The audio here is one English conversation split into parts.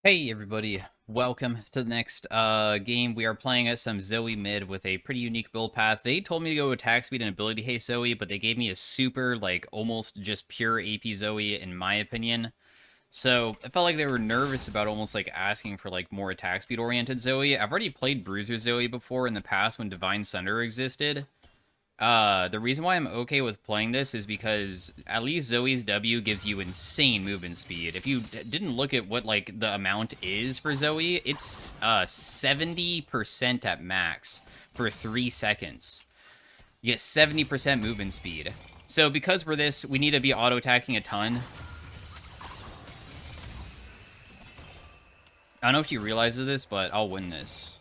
Hey everybody, welcome to the next game. We are playing as some Zoe mid with a pretty unique build path. They told me to go attack speed and ability haste Zoe, but they gave me a super, like, almost just pure AP Zoe in my opinion. So I felt like they were nervous about almost like asking for like more attack speed oriented Zoe. I've already played Bruiser Zoe before in the past when Divine Sunder existed. The reason why I'm okay with playing this is because at least Zoe's W gives you insane movement speed. If you didn't look at what like the amount is for Zoe, it's 70% at max for 3 seconds. You get 70% movement speed. So because we're this, we need to be auto-attacking a ton. I don't know if you realize this, but I'll win this.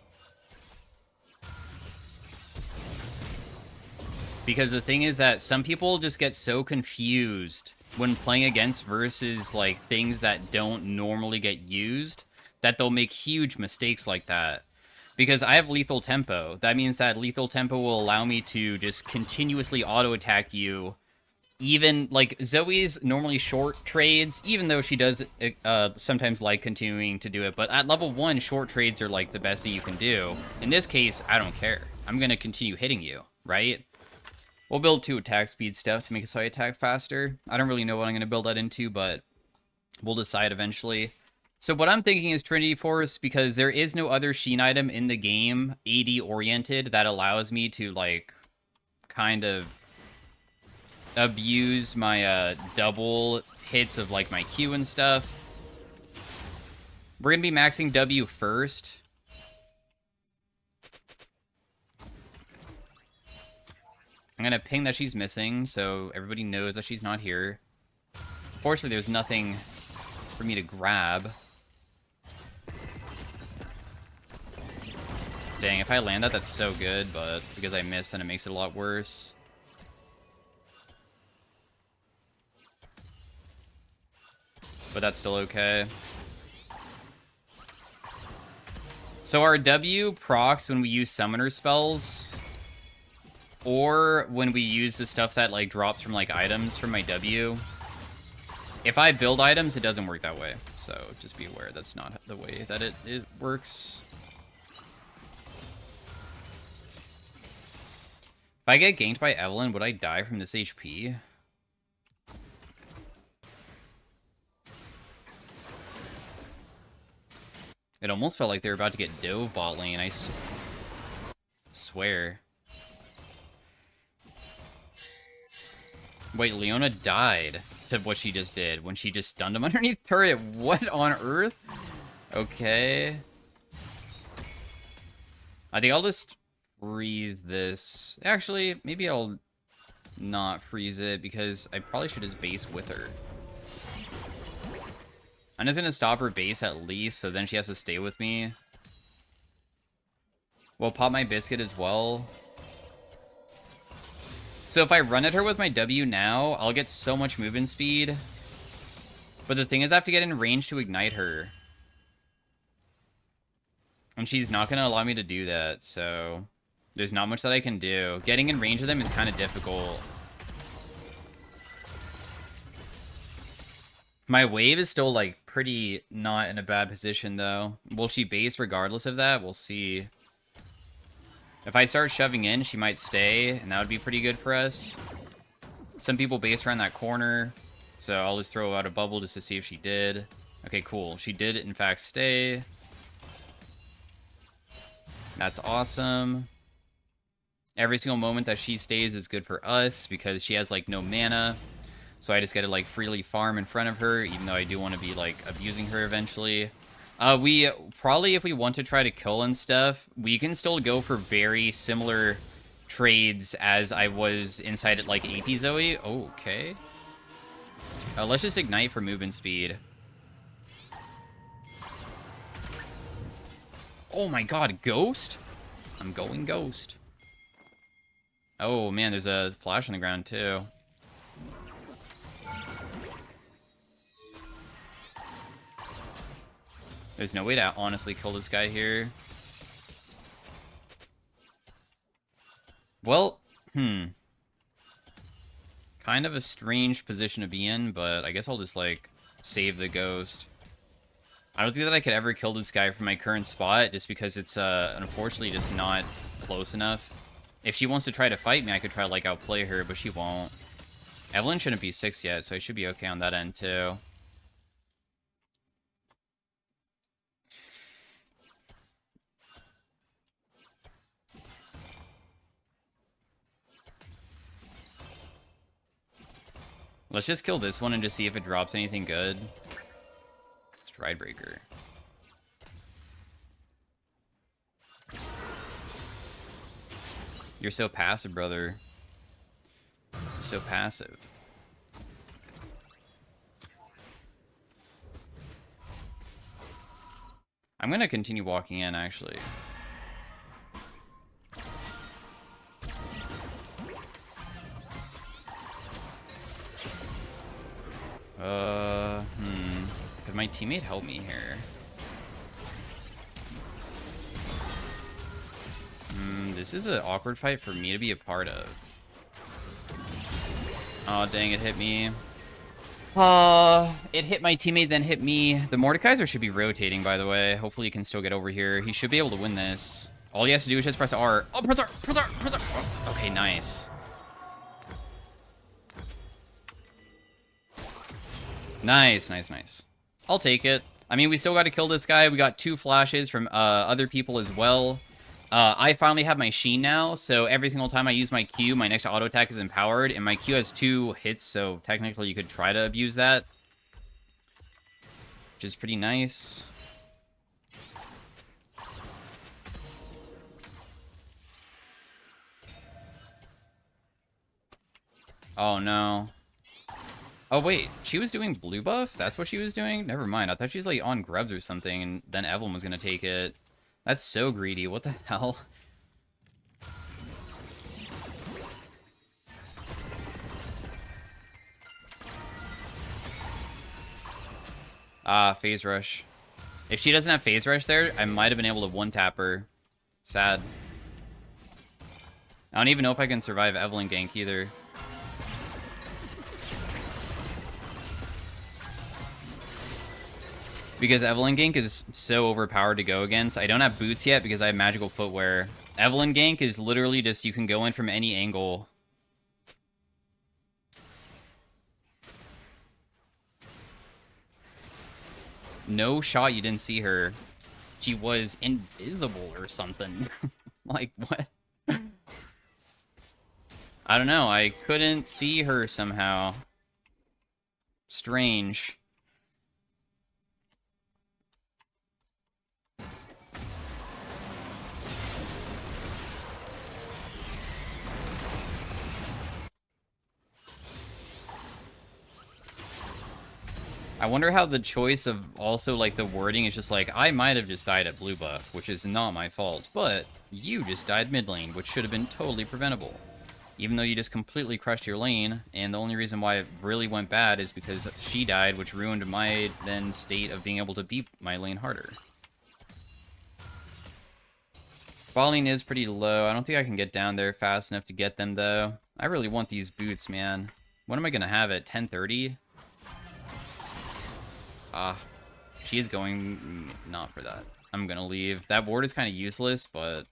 Because the thing is that some people just get so confused when playing against versus like things that don't normally get used that they'll make huge mistakes like that. Because I have lethal tempo. That means that lethal tempo will allow me to just continuously auto attack you. Even like Zoe's normally short trades, even though she does sometimes like continuing to do it. But at level 1, short trades are like the best that you can do. In this case, I don't care. I'm going to continue hitting you, right? We'll build 2 attack speed stuff to make it so I attack faster. I don't really know what I'm going to build that into, but we'll decide eventually. So what I'm thinking is Trinity Force, because there is no other Sheen item in the game, AD-oriented, that allows me to, like, kind of abuse my double hits of, like, my Q and stuff. We're going to be maxing W first. I'm going to ping that she's missing, so everybody knows that she's not here. Fortunately, there's nothing for me to grab. Dang, if I land that, that's so good, but because I missed, then it makes it a lot worse. But that's still okay. So our W procs when we use summoner spells, or when we use the stuff that like drops from like items from my W. If I build items, it doesn't work that way. So just be aware that's not the way that it works. If I get ganked by Evelyn, would I die from this HP? It almost felt like they were about to get dove bot lane, I swear. Wait, Leona died to what she just did when she just stunned him underneath turret. What on earth? Okay. I think I'll just freeze this. Actually, maybe I'll not freeze it because I probably should just base with her. I'm just gonna stop her base at least, so then she has to stay with me. We'll pop my biscuit as well. So if I run at her with my W now, I'll get so much movement speed. But the thing is, I have to get in range to ignite her. And she's not going to allow me to do that, so there's not much that I can do. Getting in range of them is kind of difficult. My wave is still, like, pretty not in a bad position, though. Will she base regardless of that? We'll see. If I start shoving in, she might stay, and that would be pretty good for us. Some people base around that corner, so I'll just throw out a bubble just to see if she did. Okay, cool. She did, in fact, stay. That's awesome. Every single moment that she stays is good for us because she has, like, no mana. So I just get to, like, freely farm in front of her, even though I do want to be, like, abusing her eventually. We probably, if we want to try to kill and stuff, we can still go for very similar trades as I was inside at, like, AP Zoe. Okay. Let's just ignite for movement speed. Oh my god, Ghost? I'm going Ghost. Oh man, there's a flash on the ground too. There's no way to honestly kill this guy here. Well, kind of a strange position to be in, but I guess I'll just, like, save the Ghost. I don't think that I could ever kill this guy from my current spot, just because it's, unfortunately just not close enough. If she wants to try to fight me, I could try to, like, outplay her, but she won't. Evelyn shouldn't be 6 yet, so I should be okay on that end, too. Let's just kill this one and just see if it drops anything good. Stridebreaker. You're so passive, brother. You're so passive. I'm gonna continue walking in, actually. Could my teammate help me here? This is an awkward fight for me to be a part of. Oh, dang, it hit me. It hit my teammate, then hit me. The Mordekaiser should be rotating, by the way. Hopefully he can still get over here. He should be able to win this. All he has to do is just press R. Oh, press R! Press R! Press R! Oh, okay, nice. Nice, nice, nice. I'll take it. I mean, we still got to kill this guy. We got 2 flashes from other people as well. I finally have my Sheen now, so every single time I use my Q, my next auto attack is empowered, and my Q has 2 hits, so technically you could try to abuse that. Which is pretty nice. Oh, no. Oh, wait. She was doing blue buff? That's what she was doing? Never mind. I thought she was, like, on grubs or something, and then Evelyn was gonna take it. That's so greedy. What the hell? Ah, phase rush. If she doesn't have phase rush there, I might have been able to one-tap her. Sad. I don't even know if I can survive Evelyn gank either. Because Evelyn gank is so overpowered to go against. I don't have boots yet because I have magical footwear. Evelyn gank is literally just you can go in from any angle. No shot you didn't see her. She was invisible or something. Like, what? I don't know. I couldn't see her somehow. Strange. I wonder how the choice of also, like, the wording is just like, I might have just died at blue buff, which is not my fault, but you just died mid lane, which should have been totally preventable. Even though you just completely crushed your lane, and the only reason why it really went bad is because she died, which ruined my then state of being able to beat my lane harder. Falling is pretty low. I don't think I can get down there fast enough to get them, though. I really want these boots, man. When am I going to have it? 10:30? She is going not for that. I'm gonna leave. That ward is kind of useless, but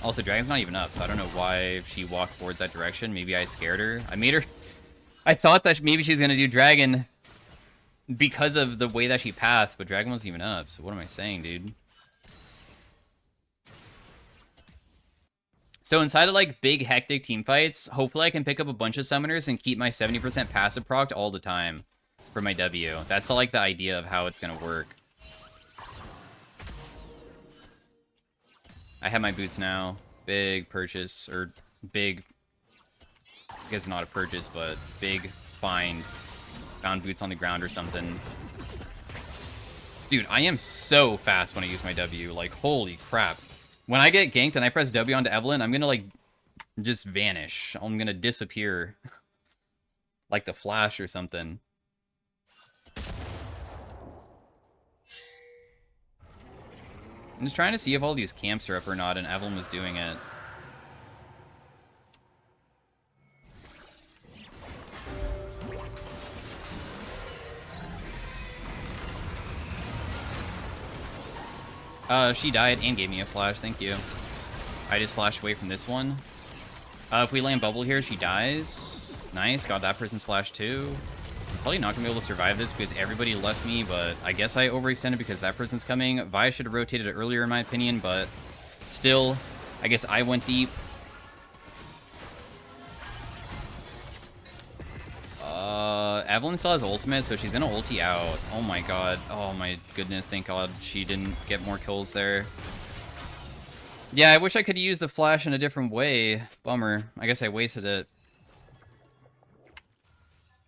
also Dragon's not even up, so I don't know why she walked towards that direction. Maybe I scared her. I made her. I thought that maybe she was gonna do Dragon because of the way that she pathed, but Dragon wasn't even up. So what am I saying, dude? So inside of like big hectic team fights, hopefully I can pick up a bunch of summoners and keep my 70% passive procced all the time. For my W. That's like the idea of how it's gonna work. I have my boots now. Big purchase, or big, I guess not a purchase, but big find. Found boots on the ground or something. Dude, I am so fast when I use my W. Like, holy crap. When I get ganked and I press W onto Evelyn, I'm gonna like just vanish. I'm gonna disappear. Like the Flash or something. I'm just trying to see if all these camps are up or not, and Evelyn was doing it. She died and gave me a flash, thank you. I just flashed away from this one. If we land bubble here, she dies. Nice, got that person's flash too. I'm probably not gonna be able to survive this because everybody left me, but I guess I overextended because that person's coming. Vi should have rotated it earlier in my opinion, but still, I guess I went deep. Evelyn still has ultimate, so she's gonna ulti out. Oh my god. Oh my goodness, thank god she didn't get more kills there. Yeah, I wish I could use the flash in a different way. Bummer. I guess I wasted it.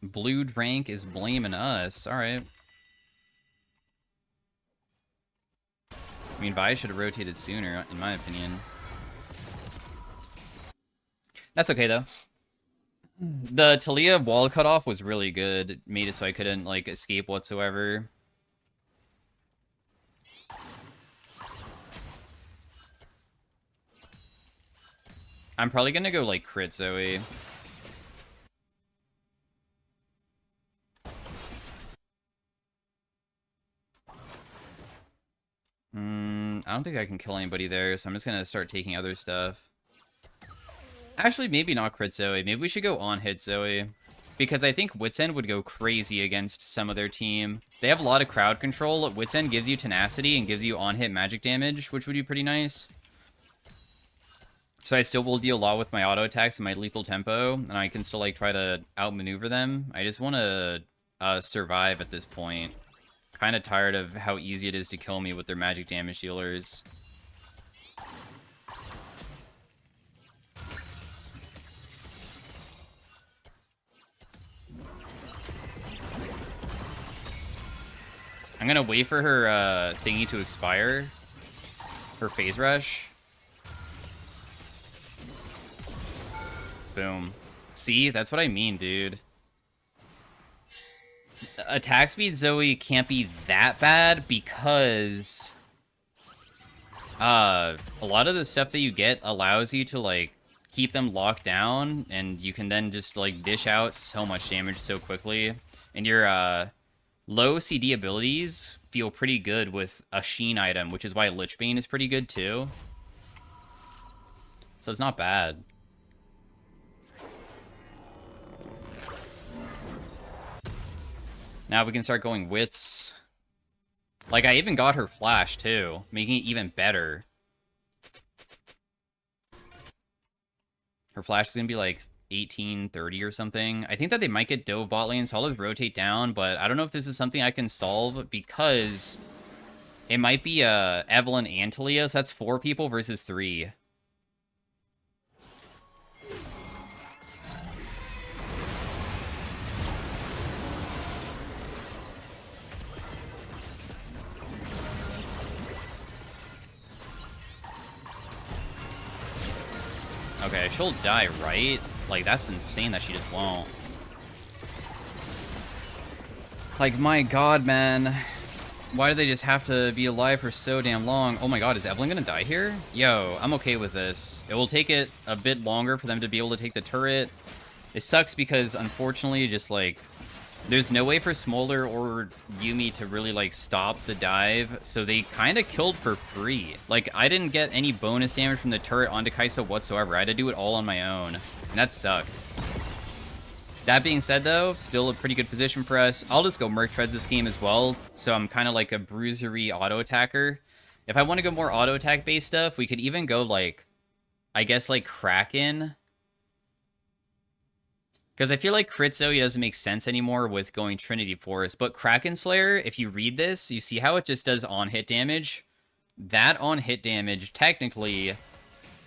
Blue rank is blaming us. Alright. I mean, Vi should have rotated sooner, in my opinion. That's okay, though. The Talia wall cutoff was really good. It made it so I couldn't, like, escape whatsoever. I'm probably gonna go, like, crit Zoe. I don't think I can kill anybody there, so I'm just gonna start taking other stuff. Actually, maybe not crit Zoe. Maybe we should go on hit Zoe. Because I think Wits End would go crazy against some of their team. They have a lot of crowd control. Wits End gives you tenacity and gives you on-hit magic damage, which would be pretty nice. So I still will deal a lot with my auto attacks and my lethal tempo, and I can still like try to outmaneuver them. I just want to survive at this point. Kind of tired of how easy it is to kill me with their magic damage dealers. I'm gonna wait for her thingy to expire. Her phase rush. Boom. See? That's what I mean, dude. Attack speed Zoe can't be that bad because a lot of the stuff that you get allows you to like keep them locked down, and you can then just like dish out so much damage so quickly. And your low CD abilities feel pretty good with a Sheen item, which is why Lich Bane is pretty good too. So it's not bad. Now we can start going wits. Like, I even got her flash, too, making it even better. Her flash is going to be, like, 1830 or something. I think that they might get Dove bot lane, so I'll just rotate down, but I don't know if this is something I can solve, because it might be Evelyn and Talia, so that's 4 people versus 3. Okay, she'll die, right? Like, that's insane that she just won't. Like, my god, man. Why do they just have to be alive for so damn long? Oh my god, is Evelyn gonna die here? Yo, I'm okay with this. It will take it a bit longer for them to be able to take the turret. It sucks because, unfortunately, just, like, there's no way for Smolder or Yuumi to really, like, stop the dive, so they kind of killed for free. Like, I didn't get any bonus damage from the turret onto Kai'Sa whatsoever. I had to do it all on my own, and that sucked. That being said, though, still a pretty good position for us. I'll just go Merc Treads this game as well, so I'm kind of like a bruisery auto-attacker. If I want to go more auto-attack-based stuff, we could even go, like, I guess, like, Kraken. Because I feel like Crit Zoe doesn't make sense anymore with going Trinity Force. But Kraken Slayer, if you read this, you see how it just does on-hit damage? That on-hit damage, technically,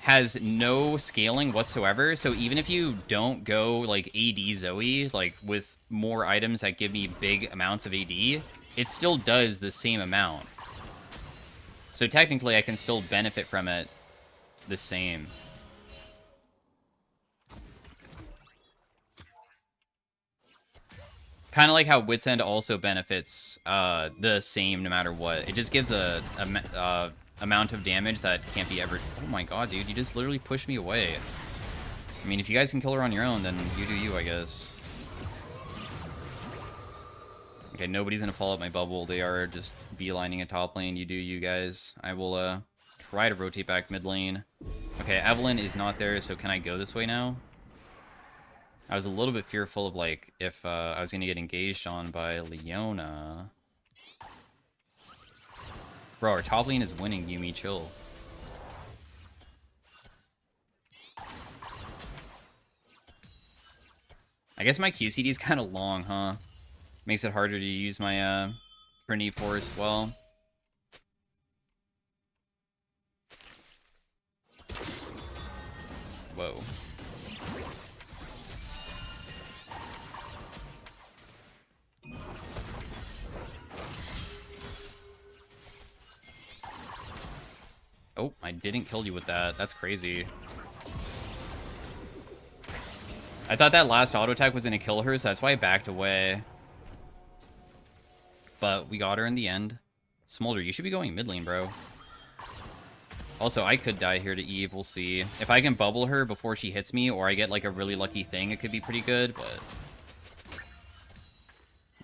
has no scaling whatsoever. So even if you don't go, like, AD Zoe, like, with more items that give me big amounts of AD, it still does the same amount. So technically, I can still benefit from it the same. Kind of like how Wits End also benefits the same no matter what. It just gives a amount of damage that can't be ever... Oh my god, dude, you just literally pushed me away. I mean, if you guys can kill her on your own, then you do you, I guess. Okay, nobody's gonna follow up my bubble. They are just beelining a top lane. You do you guys. I will try to rotate back mid lane. Okay, Evelynn is not there, so can I go this way now? I was a little bit fearful of, like, if I was gonna get engaged on by Leona. Bro, our top lane is winning, Yumi, chill. I guess my QCD is kind of long, huh? Makes it harder to use my Trinity Force well. Whoa. Oh, I didn't kill you with that. That's crazy. I thought that last auto attack was gonna kill her, so that's why I backed away. But we got her in the end. Smolder, you should be going mid lane, bro. Also, I could die here to Eve. We'll see. If I can bubble her before she hits me, or I get, like, a really lucky thing, it could be pretty good, but...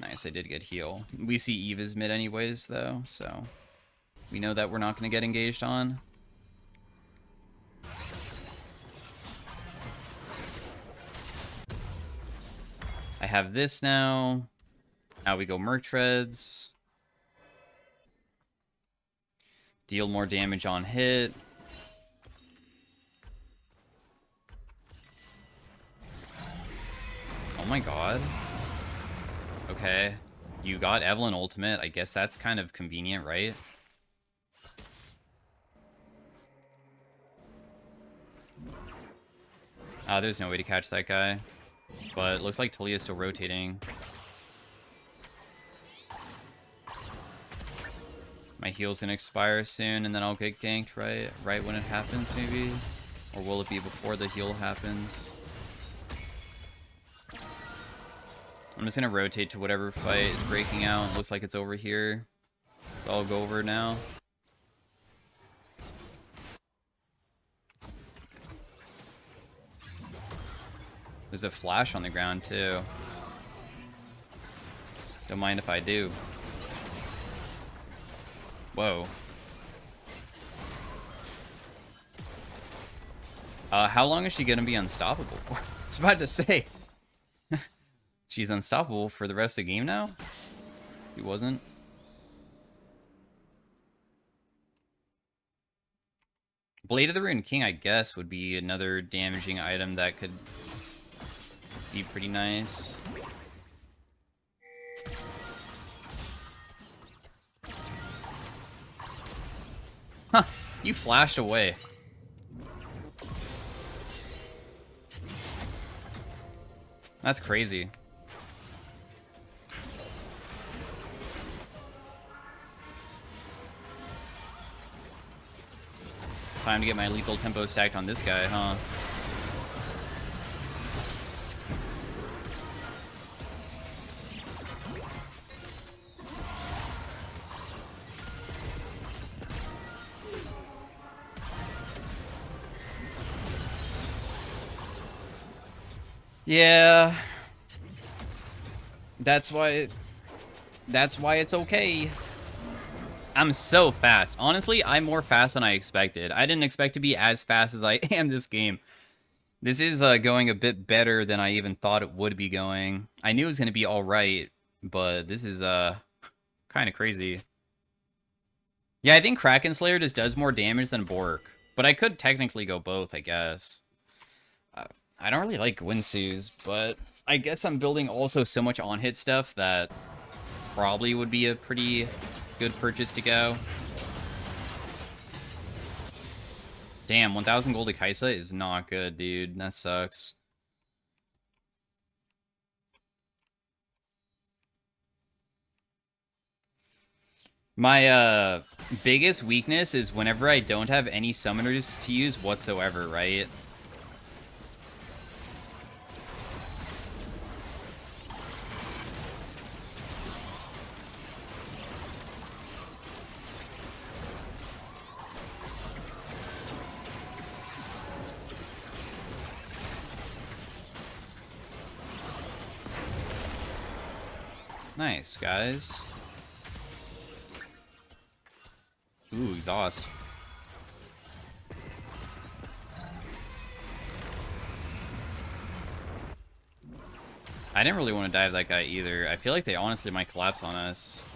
Nice, I did get heal. We see Eve is mid anyways, though, so... We know that we're not going to get engaged on. I have this now. Now we go Merc Treads. Deal more damage on hit. Oh my god. Okay. You got Evelynn ultimate. I guess that's kind of convenient, right? There's no way to catch that guy. But it looks like Talia's still rotating. My heal's gonna expire soon, and then I'll get ganked right when it happens, maybe? Or will it be before the heal happens? I'm just gonna rotate to whatever fight is breaking out. It looks like it's over here. So I'll go over now. There's a flash on the ground, too. Don't mind if I do. Whoa. How long is she gonna be unstoppable for? I was about to say. She's unstoppable for the rest of the game now? She wasn't. Blade of the Ruined King, I guess, would be another damaging item that could be pretty nice. Huh, you flashed away. That's crazy. Time to get my lethal tempo stacked on this guy, huh? Yeah. That's why it's okay. I'm so fast. Honestly, I'm more fast than I expected. I didn't expect to be as fast as I am this game. This is going a bit better than I even thought it would be going. I knew it was going to be alright, but this is kind of crazy. Yeah, I think Kraken Slayer just does more damage than Bork. But I could technically go both, I guess. I don't really like Winsu's, but I guess I'm building also so much on-hit stuff that probably would be a pretty good purchase to go. Damn, 1,000 gold to Kaisa is not good, dude. That sucks. My biggest weakness is whenever I don't have any summoners to use whatsoever, right? Nice, guys. Ooh, exhaust. I didn't really want to dive that guy either. I feel like they honestly might collapse on us.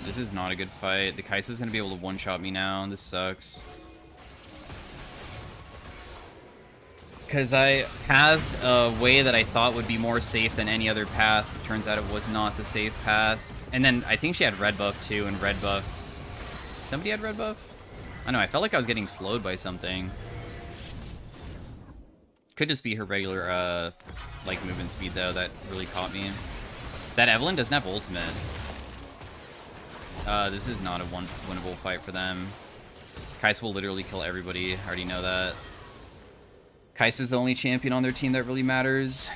This is not a good fight. The Kai'Sa's gonna be able to one-shot me now. This sucks. Because I have a way that I thought would be more safe than any other path. It turns out it was not the safe path. And then I think she had red buff too, and red buff... Somebody had red buff? I don't know, I felt like I was getting slowed by something. Could just be her regular, like, movement speed, though, that really caught me. That Evelynn doesn't have ultimate. This is not a winnable fight for them. Kai'Sa will literally kill everybody. I already know that. Kai'Sa's the only champion on their team that really matters.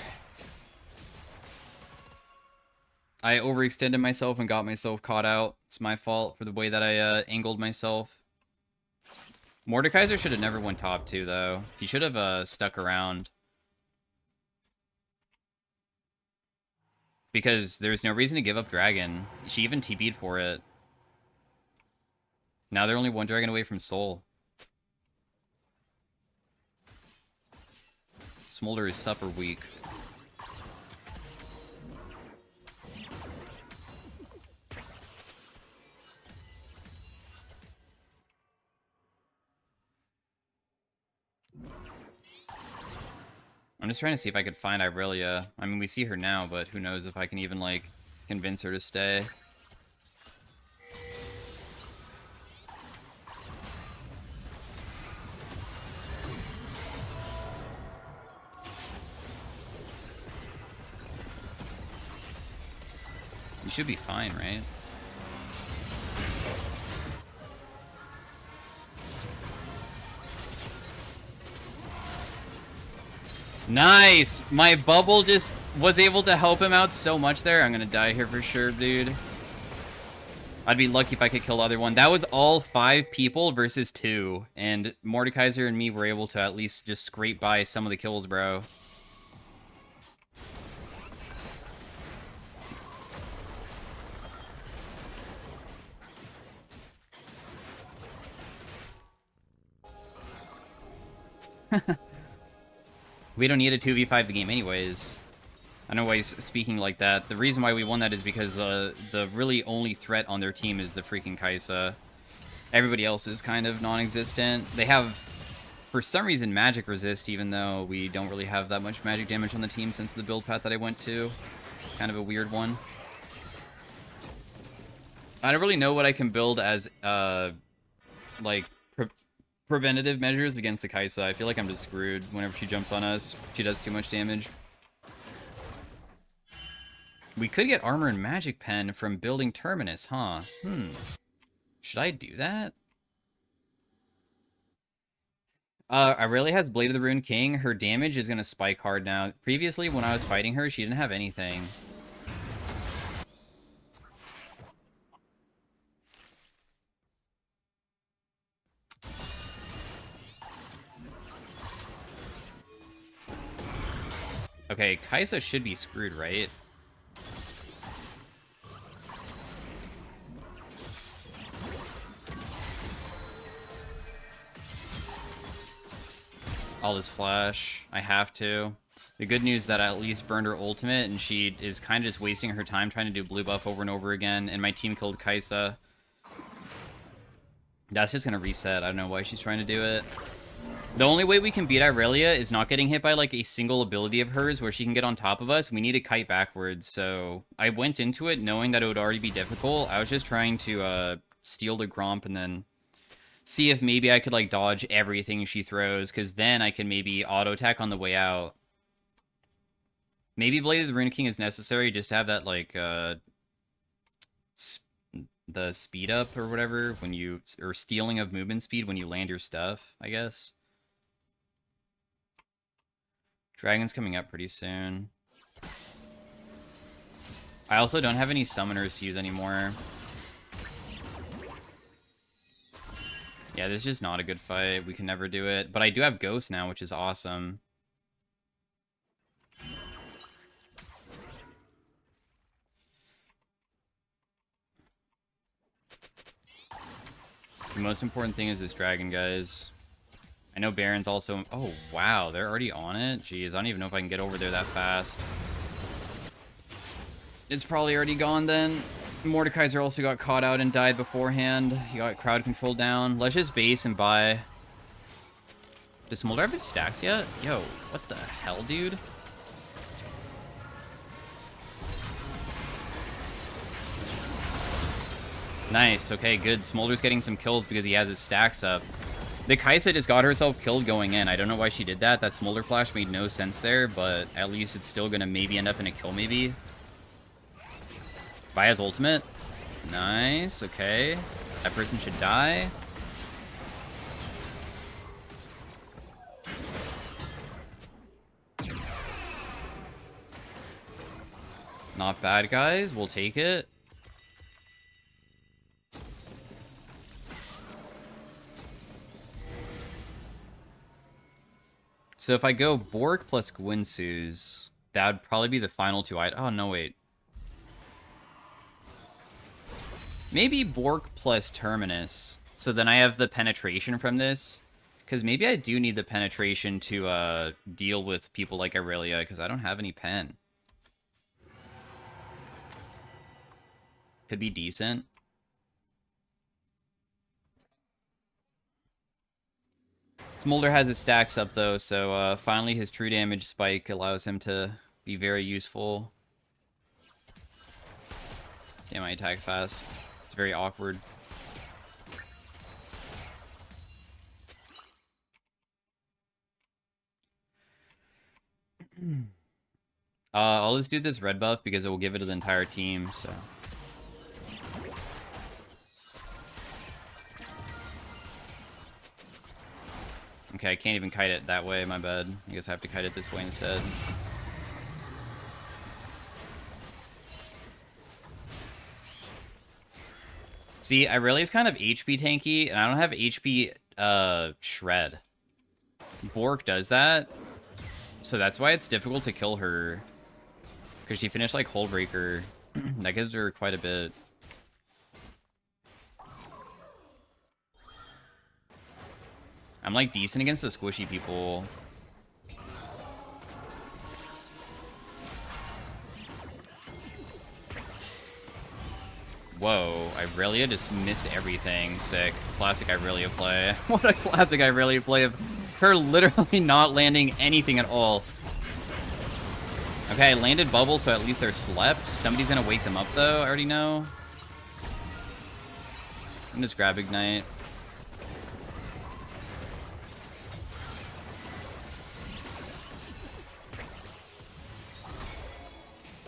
I overextended myself and got myself caught out. It's my fault for the way that I angled myself. Mordekaiser should have never went top 2, though. He should have stuck around. Because there's no reason to give up Dragon. She even TP'd for it. Now they're only one Dragon away from Soul. Smolder is super weak. I'm just trying to see if I could find Irelia. I mean, we see her now, but who knows if I can even, like, convince her to stay. You should be fine, right? Nice! My bubble just was able to help him out so much there. I'm gonna die here for sure, dude. I'd be lucky if I could kill the other one. That was all 5 people versus 2. And Mordekaiser and me were able to at least just scrape by some of the kills, bro. We don't need a 2v5 the game anyways. I don't know why he's speaking like that. The reason why we won that is because the really only threat on their team is the freaking Kai'Sa. Everybody else is kind of non-existent. They have, for some reason, magic resist, even though we don't really have that much magic damage on the team since the build path that I went to. It's kind of a weird one. I don't really know what I can build as, like, preventative measures against the Kai'Sa. I feel like I'm just screwed whenever she jumps on us. She does too much damage. We could get armor and magic pen from building Terminus, huh? Should I do that? Irelia has Blade of the Rune King. Her damage is gonna spike hard now. Previously, when I was fighting her, she didn't have anything. Okay, Kai'Sa should be screwed, right? All this flash. I have to. The good news is that I at least burned her ultimate, and she is kind of just wasting her time trying to do blue buff over and over again, and my team killed Kai'Sa. That's just gonna reset. I don't know why she's trying to do it. The only way we can beat Irelia is not getting hit by, like, a single ability of hers where she can get on top of us. We need to kite backwards, so I went into it knowing that it would already be difficult. I was just trying to steal the Gromp and then see if maybe I could, like, dodge everything she throws, because then I can maybe auto-attack on the way out. Maybe Blade of the Rune King is necessary just to have that, like, the speed up or whatever when you... or stealing of movement speed when you land your stuff, I guess. Dragon's coming up pretty soon. I also don't have any summoners to use anymore. Yeah, this is just not a good fight. We can never do it. But I do have Ghost now, which is awesome. The most important thing is this dragon, guys. I know Baron's also... Oh, wow. They're already on it? Jeez, I don't even know if I can get over there that fast. It's probably already gone then. Mordekaiser also got caught out and died beforehand. He got crowd control down. Let's just base and buy. Does Smolder have his stacks yet? Yo, what the hell, dude? Nice. Okay, good. Smolder's getting some kills because he has his stacks up. The Kaisa just got herself killed going in. I don't know why she did that. That Smolder flash made no sense there, but at least it's still going to maybe end up in a kill, maybe. Vaya's ultimate. Nice. Okay. That person should die. Not bad, guys. We'll take it. So if I go Bork plus Gwynsu's, that would probably be the final two items. Oh, no, wait. Maybe Bork plus Terminus. So then I have the penetration from this. Because maybe I do need the penetration to deal with people like Aurelia, because I don't have any pen. Could be decent. Smolder has his stacks up, though, so finally his true damage spike allows him to be very useful. Damn, I attack fast. It's very awkward. I'll just do this red buff because it will give it to the entire team, so... Okay, I can't even kite it that way, my bad. I guess I have to kite it this way instead. See, Aurelia's kind of HP tanky, and I don't have HP Shred. Bork does that, so that's why it's difficult to kill her. Because she finished, like, Hullbreaker. That gives her quite a bit. I'm, like, decent against the squishy people. Whoa, Irelia just missed everything. Sick. Classic Irelia play. What a classic Irelia play of her literally not landing anything at all. Okay, I landed bubble, so at least they're slept. Somebody's gonna wake them up, though. I already know. I'm just grab Ignite.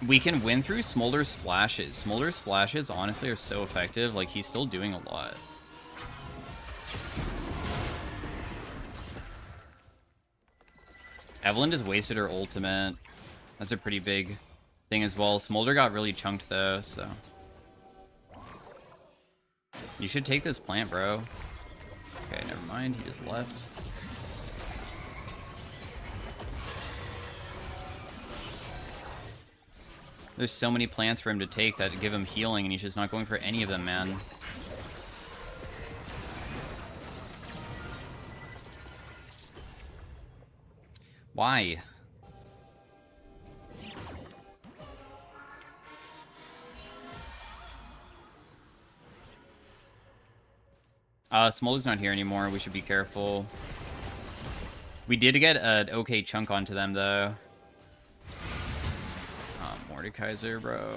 We can win through Smolder Splashes. Smolder Splashes, honestly, are so effective. Like, he's still doing a lot. Evelyn just wasted her ultimate. That's a pretty big thing as well. Smolder got really chunked, though, so... You should take this plant, bro. Okay, never mind. He just left. There's so many plants for him to take that give him healing, and he's just not going for any of them, man. Why? Smolder's not here anymore. We should be careful. We did get an okay chunk onto them, though. Mordekaiser, bro.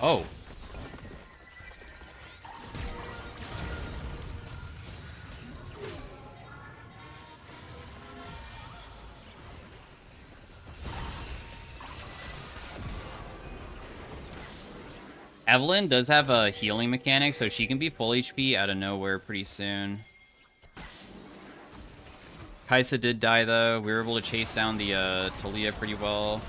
Oh. Evelyn does have a healing mechanic, so she can be full HP out of nowhere pretty soon. Kaisa did die, though. We were able to chase down the Talia pretty well.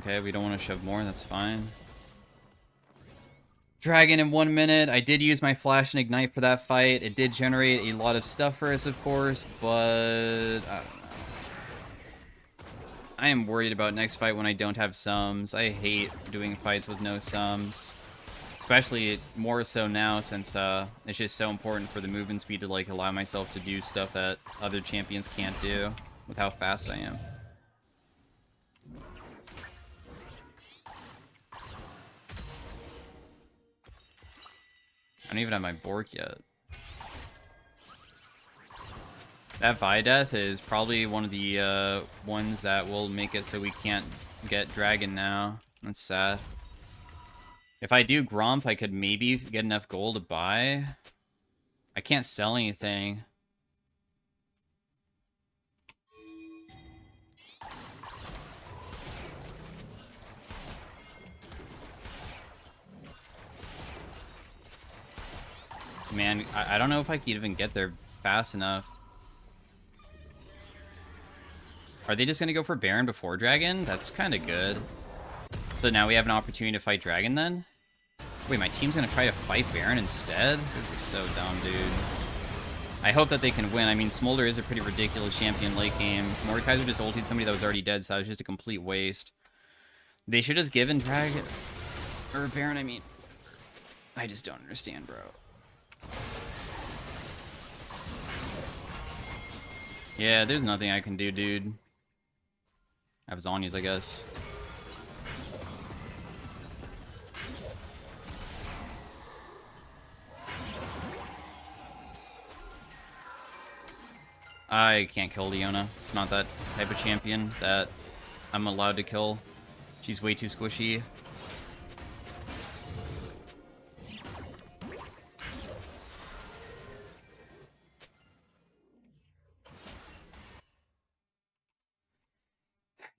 Okay, we don't want to shove more. That's fine. Dragon in 1 minute. I did use my flash and ignite for that fight. It did generate a lot of stuff for us, of course, but I don't know. I am worried about next fight when I don't have sums. I hate doing fights with no sums. Especially more so now since it's just so important for the movement speed to like allow myself to do stuff that other champions can't do with how fast I am. I don't even have my Bork yet. That Vi death is probably one of the ones that will make it so we can't get Dragon now. That's sad. If I do Gromp, I could maybe get enough gold to buy. I can't sell anything. Man, I don't know if I could even get there fast enough. Are they just gonna go for Baron before Dragon? That's kind of good. So now we have an opportunity to fight Dragon then? Wait, my team's gonna try to fight Baron instead? This is so dumb, dude. I hope that they can win. I mean, Smolder is a pretty ridiculous champion late game. Mordekaiser just ultied somebody that was already dead, so that was just a complete waste. They should have given Dragon... Or Baron, I mean. I just don't understand, bro. Yeah, there's nothing I can do, dude. I have Zhonya's, I guess. I can't kill Leona. It's not that type of champion that I'm allowed to kill. She's way too squishy.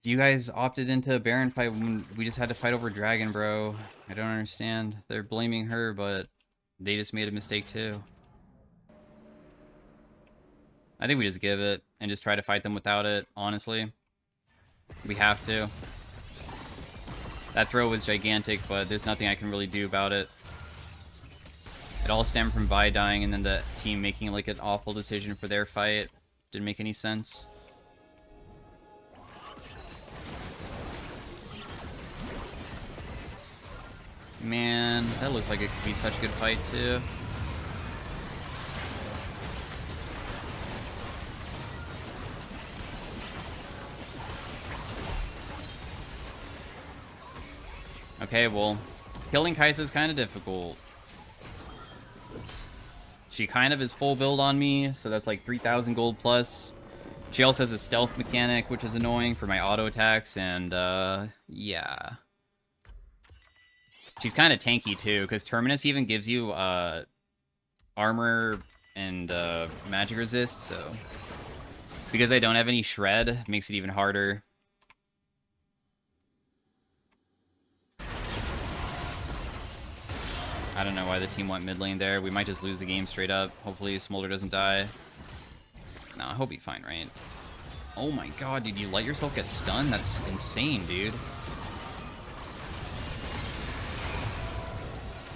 You guys opted into a Baron fight when we just had to fight over Dragon, bro. I don't understand. They're blaming her, but they just made a mistake too. I think we just give it and just try to fight them without it, honestly. We have to. That throw was gigantic, but there's nothing I can really do about it. It all stemmed from Vi dying and then the team making like an awful decision for their fight. Didn't make any sense. Man, that looks like it could be such a good fight, too. Okay, well, killing Kaisa is kind of difficult. She kind of is full build on me, so that's like 3,000 gold plus. She also has a stealth mechanic, which is annoying for my auto attacks, and, yeah. She's kind of tanky, too, because Terminus even gives you, armor and, magic resist, so... Because I don't have any shred, it makes it even harder. I don't know why the team went mid lane there. We might just lose the game straight up. Hopefully Smolder doesn't die. Nah, he'll be fine, right? Oh my god, dude, you let yourself get stunned? That's insane, dude.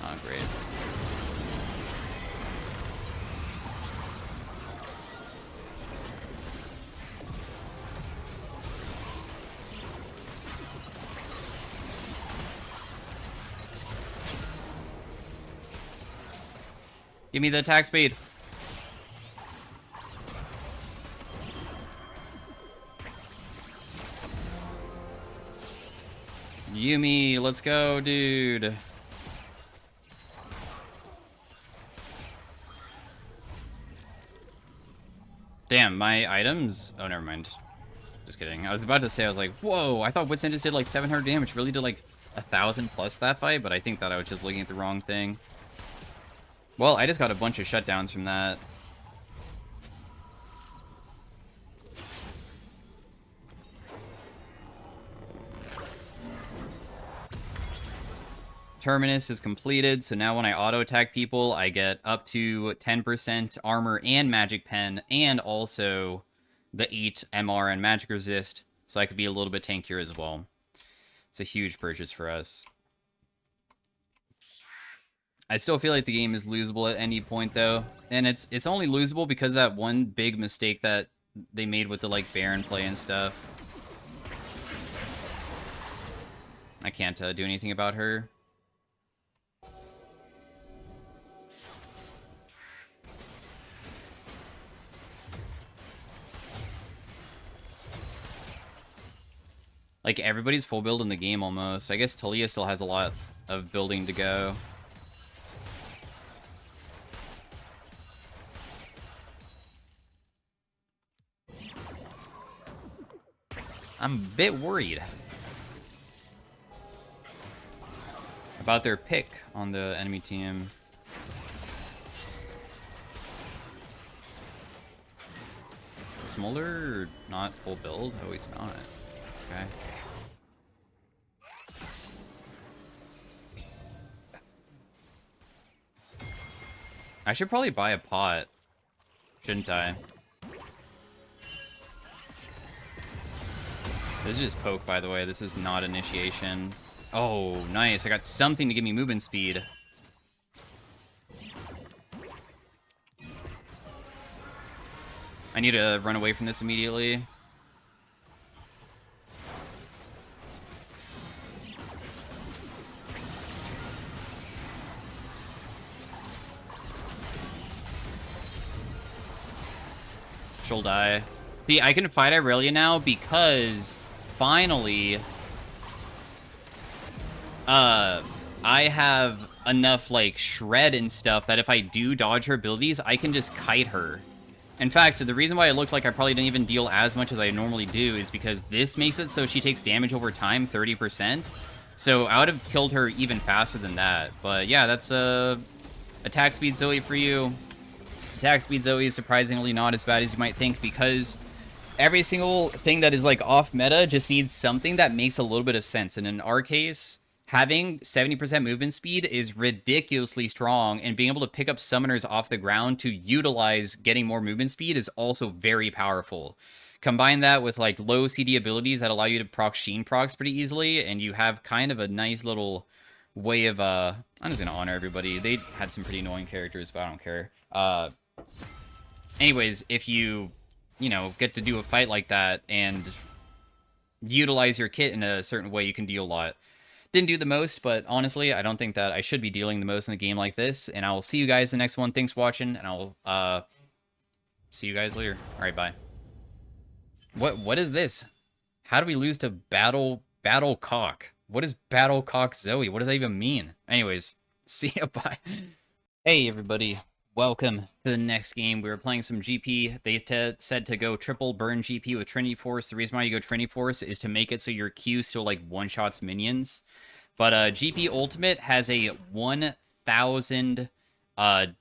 Oh, great. Give me the attack speed. Yumi, let's go, dude. Damn, my items... Oh, never mind. Just kidding. I was about to say, I was like, whoa, I thought Wits End just did like 700 damage. Really did like 1,000 plus that fight, but I think that I was just looking at the wrong thing. Well, I just got a bunch of shutdowns from that. Terminus is completed, so now when I auto-attack people, I get up to 10% armor and magic pen, and also the 8 MR and magic resist, so I could be a little bit tankier as well. It's a huge purchase for us. I still feel like the game is losable at any point, though, and it's only losable because of that one big mistake that they made with the, like, Baron play and stuff. I can't do anything about her. Like, everybody's full build in the game, almost. I guess Talia still has a lot of building to go. I'm a bit worried about their pick on the enemy team. Is Muller not full build? Oh, he's not. Okay. I should probably buy a pot, shouldn't I? This is just poke, by the way. This is not initiation. Oh, nice. I got something to give me movement speed. I need to run away from this immediately. She'll die. See, I can fight Irelia now because finally I have enough, like, shred and stuff that if I do dodge her abilities, I can just kite her. In fact, the reason why it looked like I probably didn't even deal as much as I normally do is because this makes it so she takes damage over time, 30%. So I would have killed her even faster than that. But yeah, that's attack speed Zoe for you. Attack speed Zoe is surprisingly not as bad as you might think because every single thing that is, like, off meta just needs something that makes a little bit of sense. And in our case, having 70% movement speed is ridiculously strong, and being able to pick up summoners off the ground to utilize getting more movement speed is also very powerful. Combine that with, like, low CD abilities that allow you to proc Sheen procs pretty easily, and you have kind of a nice little way of, I'm just gonna honor everybody. They had some pretty annoying characters, but I don't care. Anyways, if you know, get to do a fight like that and utilize your kit in a certain way, you can deal a lot. Didn't do the most, but honestly, I don't think that I should be dealing the most in a game like this, and I will see you guys in the next one. Thanks for watching, and I'll, see you guys later. Alright, bye. What is this? How do we lose to Battle Cock? What is Battle Cock Zoe? What does that even mean? Anyways, see ya, bye. Hey, everybody. Welcome to the next game. We were playing some GP. They said to go triple burn GP with Trinity Force. The reason why you go Trinity Force is to make it so your Q still, like, one-shots minions. But GP Ultimate has a 1,000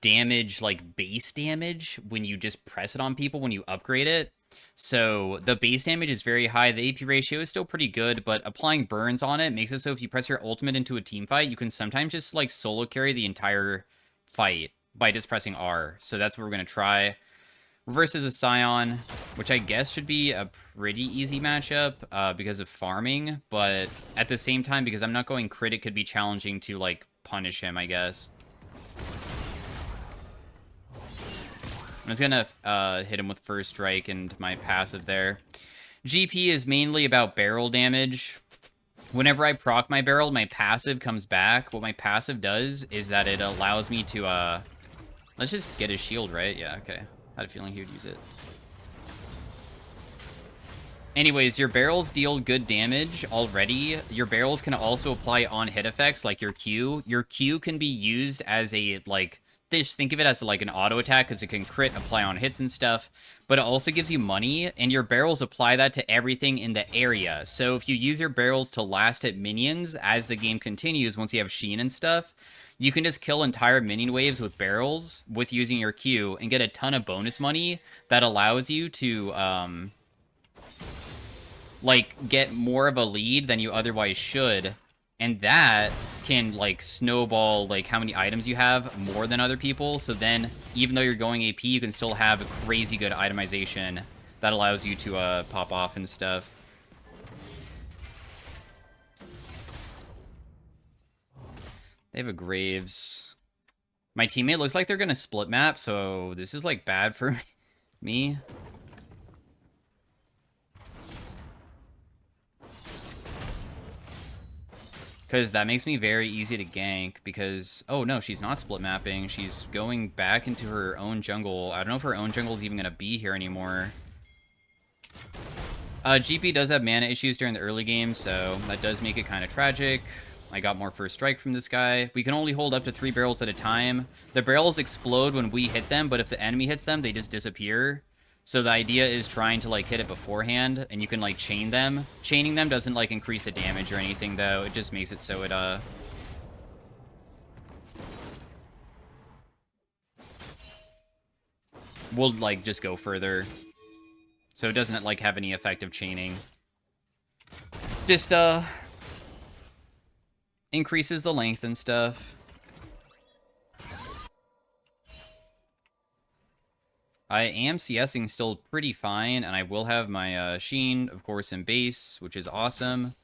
damage, like, base damage when you just press it on people when you upgrade it. So the base damage is very high. The AP ratio is still pretty good, but applying burns on it makes it so if you press your ultimate into a team fight, you can sometimes just, like, solo carry the entire fight by just pressing R. So that's what we're going to try. Reverse is a Scion, which I guess should be a pretty easy matchup because of farming. But at the same time, because I'm not going crit, it could be challenging to, like, punish him, I guess. I'm just going to hit him with First Strike and my passive there. GP is mainly about barrel damage. Whenever I proc my barrel, my passive comes back. What my passive does is that it allows me to, let's just get his shield, right? Yeah, okay. Had a feeling he would use it. Anyways, your barrels deal good damage already. Your barrels can also apply on-hit effects, like your Q. Your Q can be used as a, like, just think of it as, like, an auto attack, because it can crit, apply on hits and stuff. But it also gives you money, and your barrels apply that to everything in the area. So if you use your barrels to last hit minions as the game continues, once you have Sheen and stuff, you can just kill entire minion waves with barrels with using your Q and get a ton of bonus money that allows you to, like, get more of a lead than you otherwise should. And that can, like, snowball, like, how many items you have more than other people. So then, even though you're going AP, you can still have a crazy good itemization that allows you to pop off and stuff. They have a Graves. My teammate looks like they're gonna split map, so this is, like, bad for me. Because that makes me very easy to gank, because... Oh, no, she's not split mapping. She's going back into her own jungle. I don't know if her own jungle is even going to be here anymore. GP does have mana issues during the early game, so that does make it kind of tragic. I got more first strike from this guy. We can only hold up to 3 barrels at a time. The barrels explode when we hit them, but if the enemy hits them, they just disappear. So the idea is trying to, like, hit it beforehand, and you can, like, chain them. Chaining them doesn't, like, increase the damage or anything, though. It just makes it so it, will, like, just go further. So it doesn't, like, have any effective chaining. Just, increases the length and stuff. I am CSing still pretty fine, and I will have my Sheen, of course, in base, which is awesome.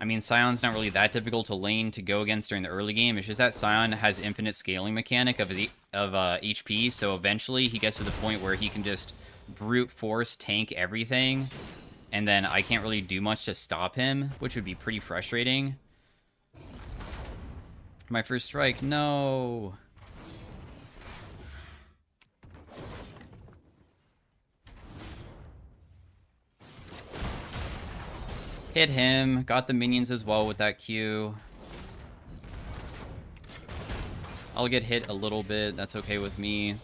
I mean, Scion's not really that difficult to lane to go against during the early game. It's just that Scion has infinite scaling mechanic of HP, so eventually he gets to the point where he can just brute force tank everything, and then I can't really do much to stop him, which would be pretty frustrating. My first strike, no. Hit him. Got the minions as well with that Q. I'll get hit a little bit. That's okay with me.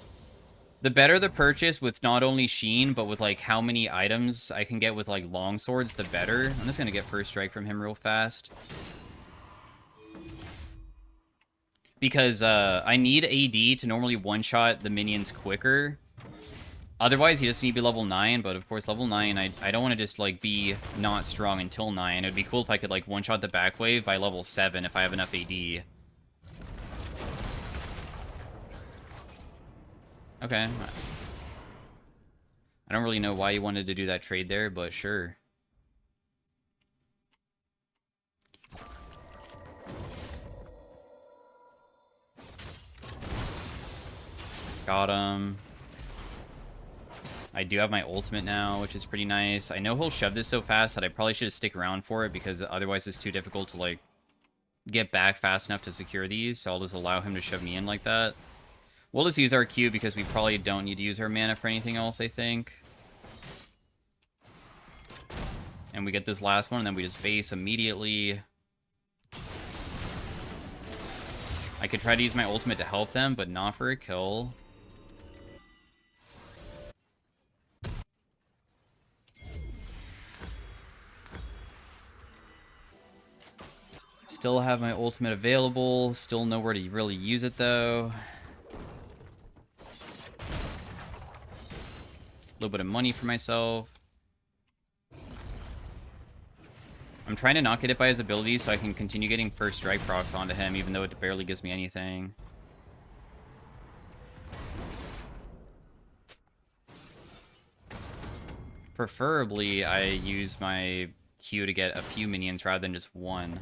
The better the purchase with not only Sheen, but with, like, how many items I can get with, like, long swords, the better. I'm just gonna get first strike from him real fast. Because I need AD to normally one-shot the minions quicker. Otherwise, he just need to be level 9, but of course, level 9, I don't want to just, like, be not strong until 9. It would be cool if I could, like, one-shot the back wave by level 7 if I have enough AD. Okay. I don't really know why you wanted to do that trade there, but sure. Got him. I do have my ultimate now, which is pretty nice. I know he'll shove this so fast that I probably should stick around for it, because otherwise it's too difficult to, like, get back fast enough to secure these, so I'll just allow him to shove me in like that. We'll just use our Q, because we probably don't need to use our mana for anything else, I think. And we get this last one, and then we just base immediately. I could try to use my ultimate to help them, but not for a kill. Still have my ultimate available. Still nowhere to really use it, though. A little bit of money for myself. I'm trying to not get hit by his ability so I can continue getting first strike procs onto him, even though it barely gives me anything. Preferably, I use my Q to get a few minions rather than just one.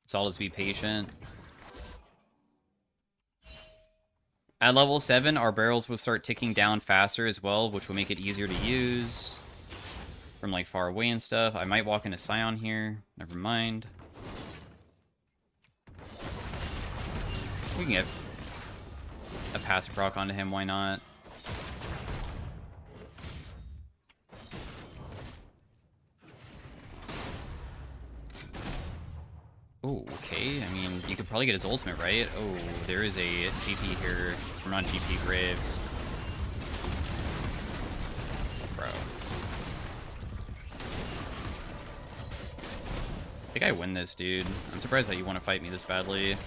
So I'll just be patient. At level 7, our barrels will start ticking down faster as well, which will make it easier to use from, like, far away and stuff. I might walk into Scion here. Never mind. We can get a passive proc onto him, why not? Oh, okay. I mean, you could probably get his ultimate, right? Oh, there is a GP here. Or not GP, Graves. Bro. I think I win this, dude. I'm surprised that you want to fight me this badly.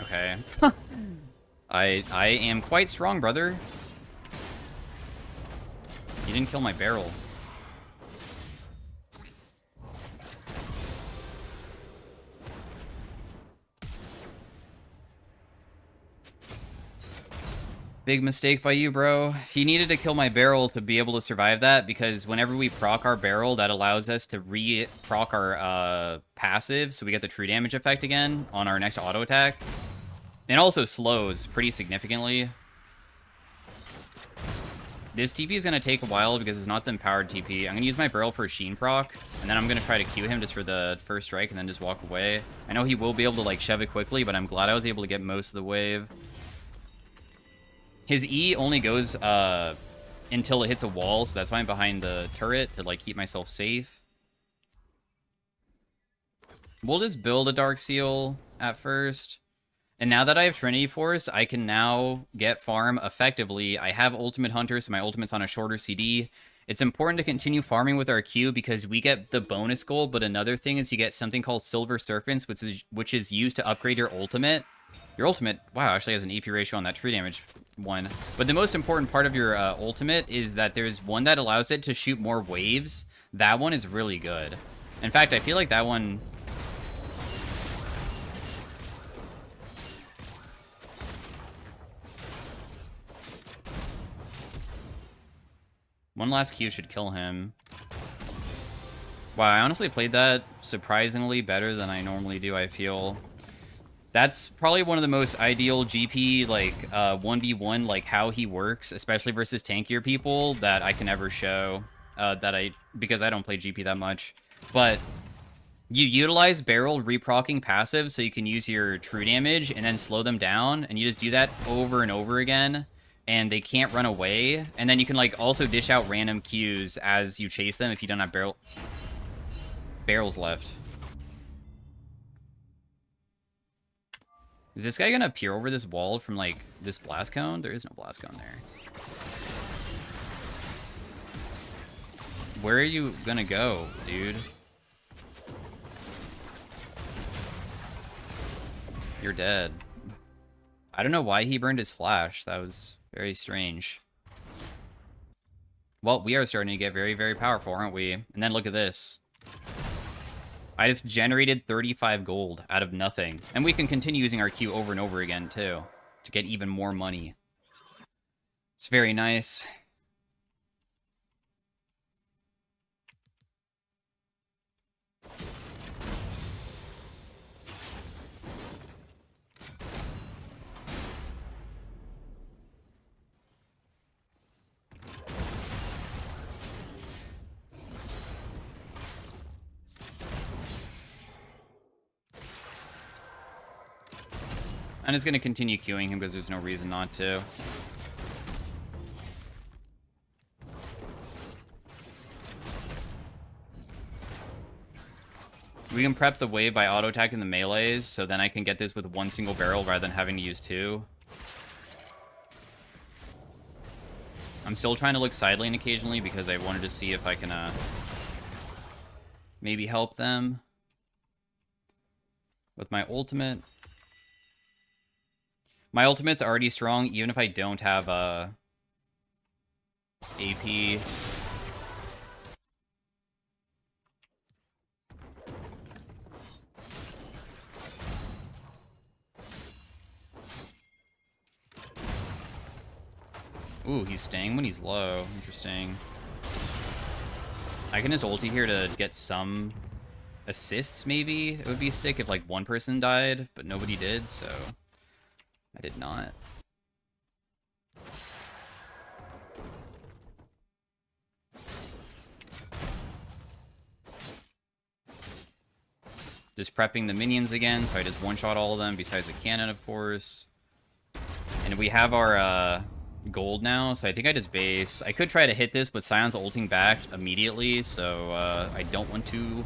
Okay. I am quite strong, brother. You didn't kill my barrel. Big mistake by you, bro. He needed to kill my barrel to be able to survive that, because whenever we proc our barrel, that allows us to re-proc our passive, so we get the true damage effect again on our next auto attack. And also slows pretty significantly. This TP is going to take a while because it's not the empowered TP. I'm going to use my barrel for a Sheen proc, and then I'm going to try to Q him just for the first strike and then just walk away. I know he will be able to like shove it quickly, but I'm glad I was able to get most of the wave. His E only goes until it hits a wall, so that's why I'm behind the turret to like keep myself safe. We'll just build a Dark Seal at first. And now that I have Trinity Force, I can now get farm effectively. I have Ultimate Hunter, so my ultimate's on a shorter CD. It's important to continue farming with our Q because we get the bonus gold, but another thing is you get something called Silver Serpents, which is used to upgrade your ultimate. Your ultimate, wow, actually has an EP ratio on that true damage one. But the most important part of your ultimate is that there's one that allows it to shoot more waves. That one is really good. In fact, I feel like that one... One last Q should kill him. Wow, I honestly played that surprisingly better than I normally do, I feel. That's probably one of the most ideal GP, like, 1v1, like, how he works, especially versus tankier people, that I can ever show, because I don't play GP that much. But you utilize barrel reprocking passive so you can use your true damage and then slow them down, and you just do that over and over again, and they can't run away. And then you can, like, also dish out random Qs as you chase them if you don't have barrels left. Is this guy gonna appear over this wall from, like, this blast cone? There is no blast cone there. Where are you gonna go, dude? You're dead. I don't know why he burned his flash. That was very strange. Well, we are starting to get very, very powerful, aren't we? And then look at this. I just generated 35 gold out of nothing. And we can continue using our Q over and over again, too, to get even more money. It's very nice. I'm just going to continue queuing him because there's no reason not to. We can prep the wave by auto-attacking the melees, so then I can get this with one single barrel rather than having to use two. I'm still trying to look side lane occasionally because I wanted to see if I can maybe help them with my ultimate. My ultimate's already strong, even if I don't have AP. Ooh, he's staying when he's low. Interesting. I can just ulti here to get some assists, maybe? It would be sick if, like, one person died, but nobody did, so... I did not. Just prepping the minions again, so I just one-shot all of them, besides the cannon, of course. And we have our gold now, so I think I just base. I could try to hit this, but Sion's ulting back immediately, so I don't want to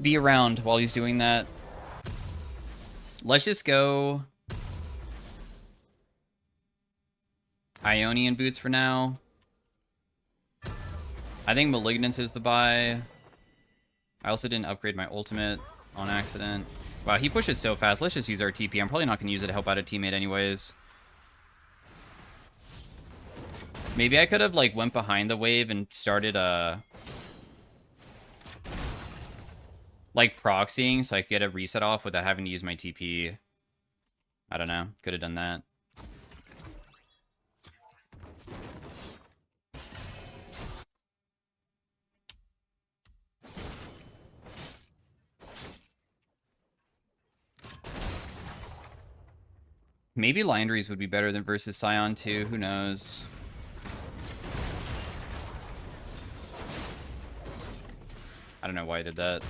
be around while he's doing that. Let's just go Ionian boots for now. I think Malignance is the buy. I also didn't upgrade my ultimate on accident. Wow, he pushes so fast. Let's just use our TP. I'm probably not going to use it to help out a teammate anyways. Maybe I could have, like, went behind the wave and started, like, proxying so I could get a reset off without having to use my TP. I don't know. Could have done that. Maybe Liandry's would be better than versus Scion too. Who knows? I don't know why I did that.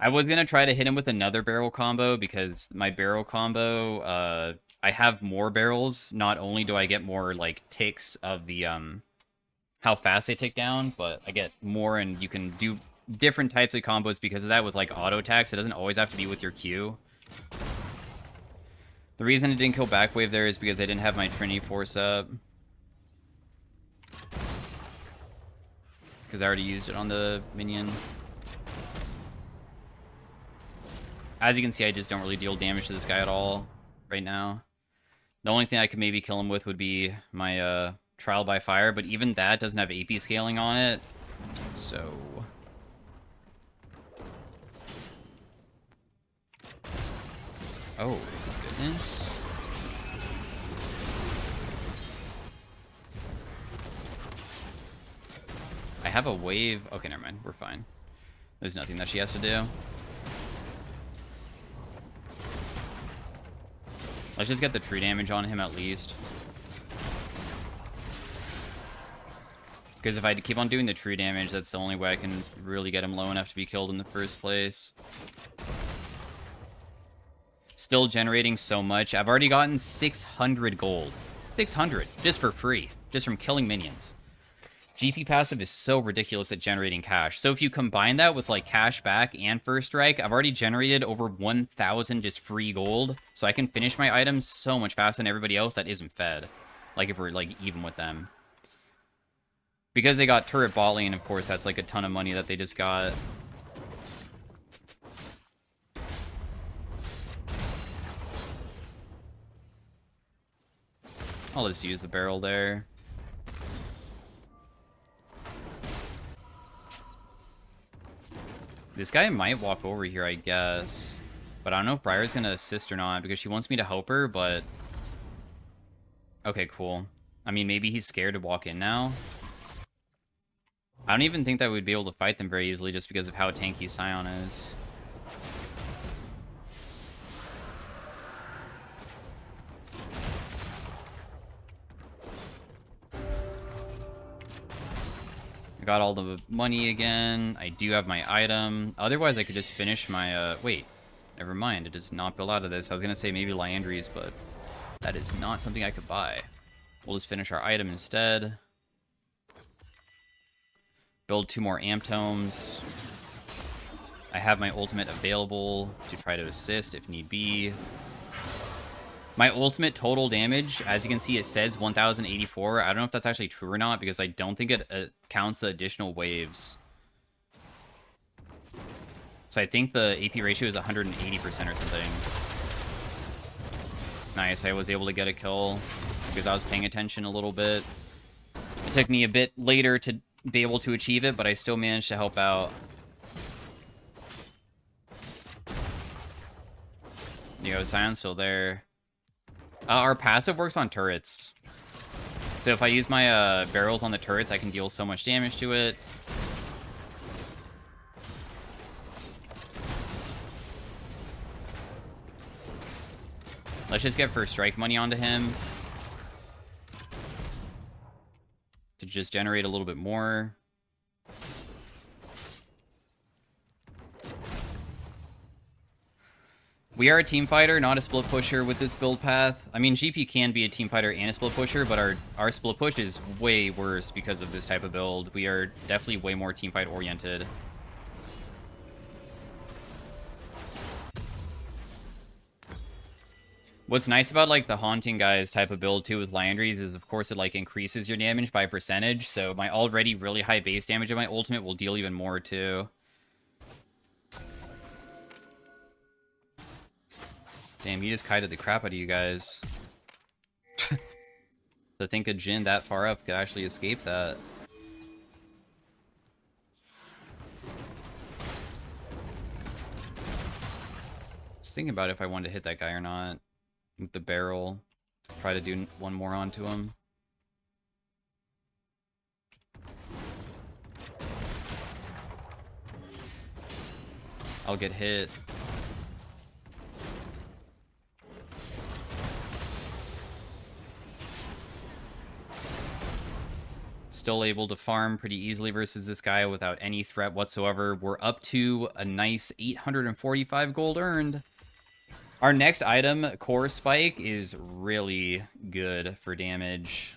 I was going to try to hit him with another barrel combo because my barrel combo, I have more barrels. Not only do I get more, like, ticks of the, how fast they tick down, but I get more, and you can do different types of combos because of that with, like, auto attacks. It doesn't always have to be with your Q. The reason it didn't kill Backwave there is because I didn't have my Trinity Force up. Because I already used it on the minion. As you can see, I just don't really deal damage to this guy at all right now. The only thing I could maybe kill him with would be my Trial by Fire, but even that doesn't have AP scaling on it. So... oh, goodness. I have a wave. Okay, never mind. We're fine. There's nothing that she has to do. Let's just get the true damage on him at least. Because if I keep on doing the true damage, that's the only way I can really get him low enough to be killed in the first place. Still generating so much. I've already gotten 600 gold. 600, just for free. Just from killing minions. GP passive is so ridiculous at generating cash. So if you combine that with, like, cash back and first strike, I've already generated over 1,000 just free gold. So I can finish my items so much faster than everybody else that isn't fed. Like, if we're, like, even with them. Because they got turret bot lane, of course, that's, like, a ton of money that they just got. I'll just use the barrel there. This guy might walk over here, I guess. But I don't know if Briar's gonna assist or not, because she wants me to help her, but... okay, cool. I mean, maybe he's scared to walk in now. I don't even think that we'd be able to fight them very easily just because of how tanky Scion is. I got all the money again. I do have my item. Otherwise, I could just finish my, wait. Never mind. It does not build out of this. I was going to say maybe Liandry's, but that is not something I could buy. We'll just finish our item instead. Build 2 more Amp Tomes. I have my ultimate available to try to assist if need be. My ultimate total damage, as you can see, it says 1,084. I don't know if that's actually true or not, because I don't think it counts the additional waves. So I think the AP ratio is 180% or something. Nice, I was able to get a kill because I was paying attention a little bit. It took me a bit later to be able to achieve it, but I still managed to help out. Yo, Scion's still there. Our passive works on turrets. So if I use my barrels on the turrets, I can deal so much damage to it. Let's just get first strike money onto him. To just generate a little bit more. We are a team fighter, not a split pusher with this build path. I mean, GP can be a team fighter and a split pusher, but our split push is way worse because of this type of build. We are definitely way more team fight oriented. What's nice about, like, the Haunting Guys type of build, too, with Liandry's is, of course, it, like, increases your damage by a percentage, so my already really high base damage of my ultimate will deal even more, too. Damn, he just kited the crap out of you guys. It's To think a Jhin that far up could actually escape that. Just thinking about if I wanted to hit that guy or not. With the barrel. Try to do one more onto him. I'll get hit. Still able to farm pretty easily versus this guy without any threat whatsoever. We're up to a nice 845 gold earned. Our next item, Core Spike, is really good for damage.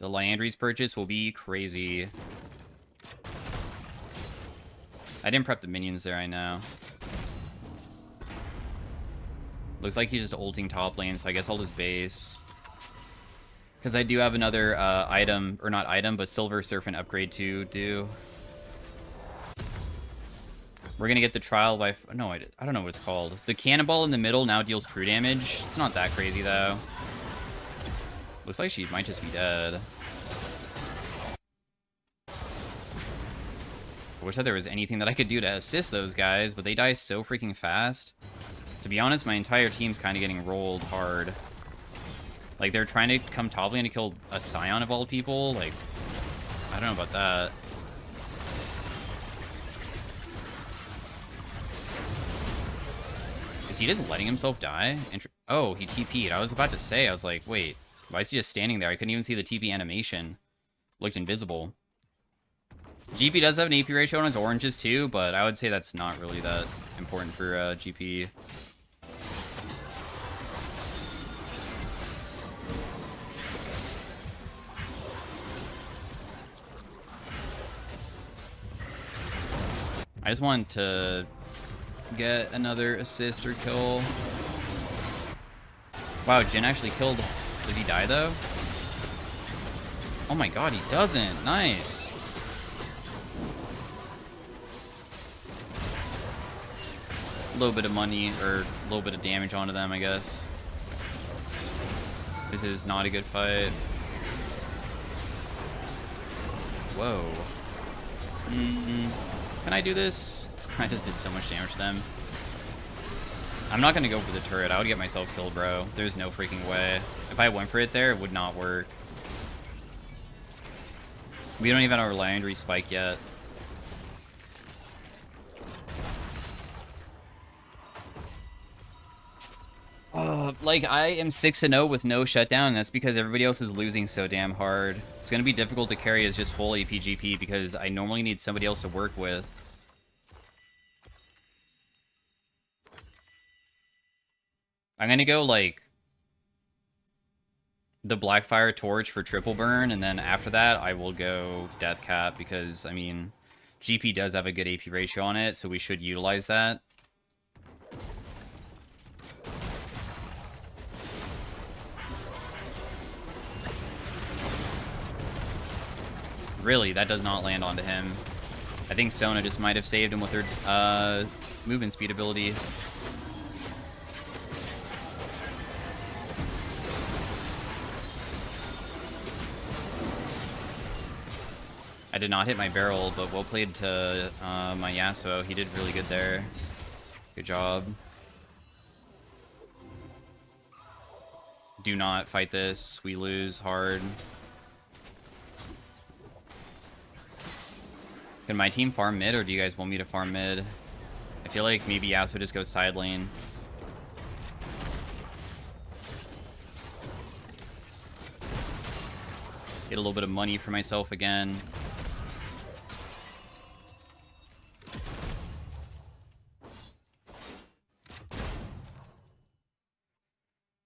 The Liandry's purchase will be crazy. I didn't prep the minions there, I know. Looks like he's just ulting top lane, so I guess I'll just base. Because I do have another item, or not item, but Silver Serpent upgrade to do. We're going to get the trial by... No, I don't know what it's called. The cannonball in the middle now deals true damage. It's not that crazy, though. Looks like she might just be dead. I wish that there was anything that I could do to assist those guys, but they die so freaking fast. To be honest, my entire team's kind of getting rolled hard. Like, they're trying to come top lane to kill a Scion of all people. Like, I don't know about that. Is he just letting himself die? Oh, he TP'd. I was about to say, I was like, wait, why is he just standing there? I couldn't even see the TP animation. Looked invisible. GP does have an AP ratio on his oranges too, but I would say that's not really that important for GP. I just want to get another assist or kill. Wow, Jhin actually killed... Does he die, though? Oh my god, he doesn't. Nice. A little bit of money, or a little bit of damage onto them, I guess. This is not a good fight. Whoa. Can I do this? I just did so much damage to them. I'm not gonna go for the turret. I would get myself killed, bro. There's no freaking way. If I went for it there, it would not work. We don't even have our Liandry spike yet. Like, I am 6-0 with no shutdown, and that's because everybody else is losing so damn hard. It's gonna be difficult to carry as just full APGP because I normally need somebody else to work with. I'm gonna go, like, the Blackfire Torch for triple burn, and then after that, I will go Death Cap because, I mean, GP does have a good AP ratio on it, so we should utilize that. Really, that does not land onto him. I think Sona just might have saved him with her movement speed ability. I did not hit my barrel, but well played to my Yasuo. He did really good there. Good job. Do not fight this. We lose hard. Can my team farm mid, or do you guys want me to farm mid? I feel like maybe Yasuo just goes side lane. Get a little bit of money for myself again.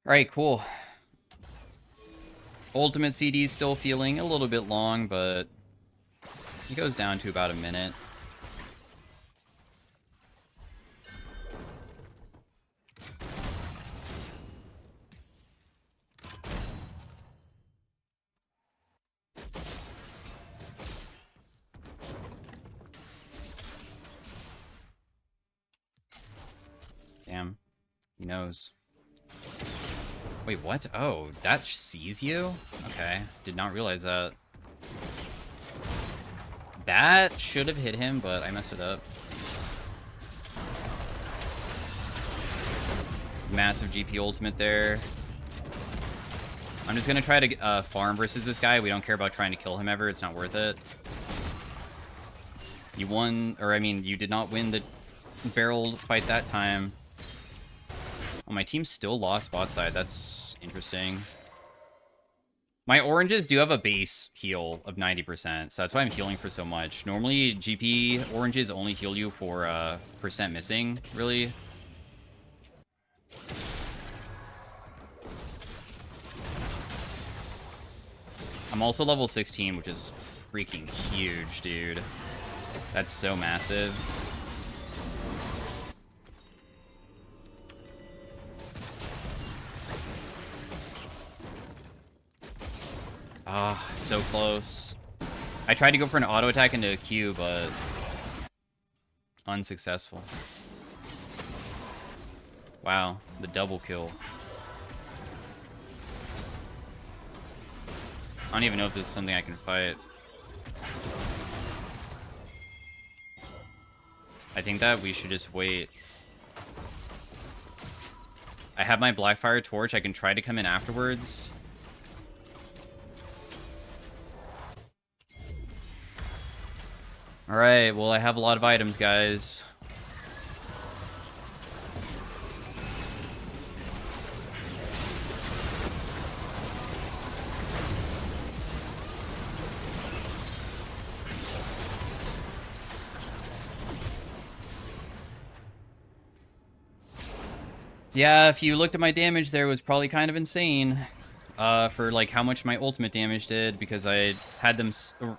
Alright, cool. Ultimate CD is still feeling a little bit long, but it goes down to about a minute. Damn. He knows. Wait, what? Oh, that sees you? Okay, did not realize that. That should have hit him, but I messed it up. Massive GP ultimate there. I'm just gonna try to farm versus this guy. We don't care about trying to kill him ever. It's not worth it. You won, or I mean, you did not win the barrel fight that time. Oh, my team still lost bot side. That's interesting. My oranges do have a base heal of 90%, so that's why I'm healing for so much. Normally, GP oranges only heal you for percent missing, really. I'm also level 16, which is freaking huge, dude. That's so massive. Ah, so close. I tried to go for an auto attack into a Q, but unsuccessful. Wow, the double kill. I don't even know if this is something I can fight. I think that we should just wait. I have my Blackfire torch. I can try to come in afterwards. Alright, well, I have a lot of items, guys. Yeah, if you looked at my damage there, it was probably kind of insane. For like how much my ultimate damage did, because I had them,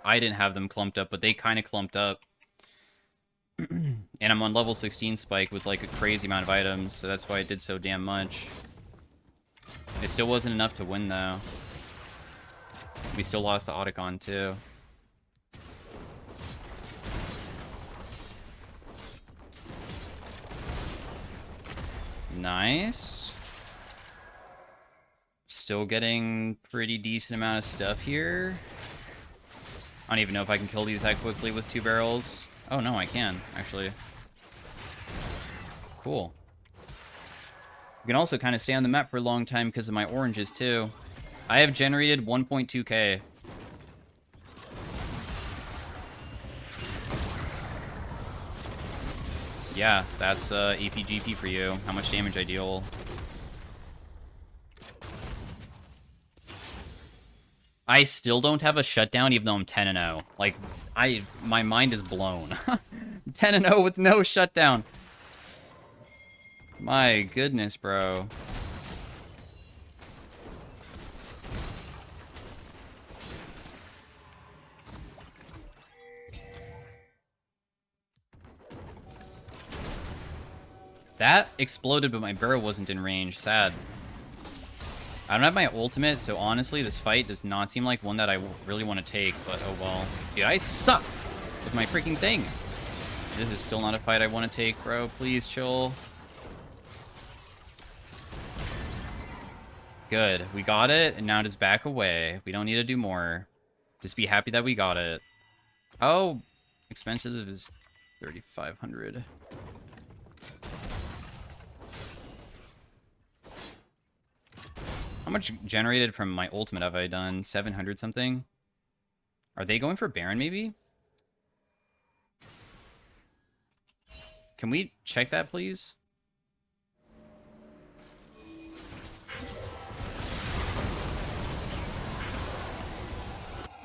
I didn't have them clumped up, but they kind of clumped up. And I'm on level 16 spike with like a crazy amount of items, so that's why it did so damn much. It still wasn't enough to win though. We still lost the Otacon too. Nice. Still getting pretty decent amount of stuff here. I don't even know if I can kill these that quickly with 2 barrels. Oh no, I can, actually. Cool. You can also kind of stay on the map for a long time because of my oranges too. I have generated 1.2k. Yeah, that's APGP for you. How much damage I deal. I still don't have a shutdown even though I'm 10-0. Like, my mind is blown. 10-0 with no shutdown. My goodness, bro. That exploded, but my barrel wasn't in range. Sad. I don't have my ultimate, so honestly, this fight does not seem like one that I really want to take, but oh well. Dude, I suck with my freaking thing. This is still not a fight I want to take, bro. Please chill. Good. We got it, and now just back away. We don't need to do more. Just be happy that we got it. Oh, expensive is 3,500. How much generated from my ultimate have I done? 700 something? Are they going for Baron, maybe? Can we check that, please?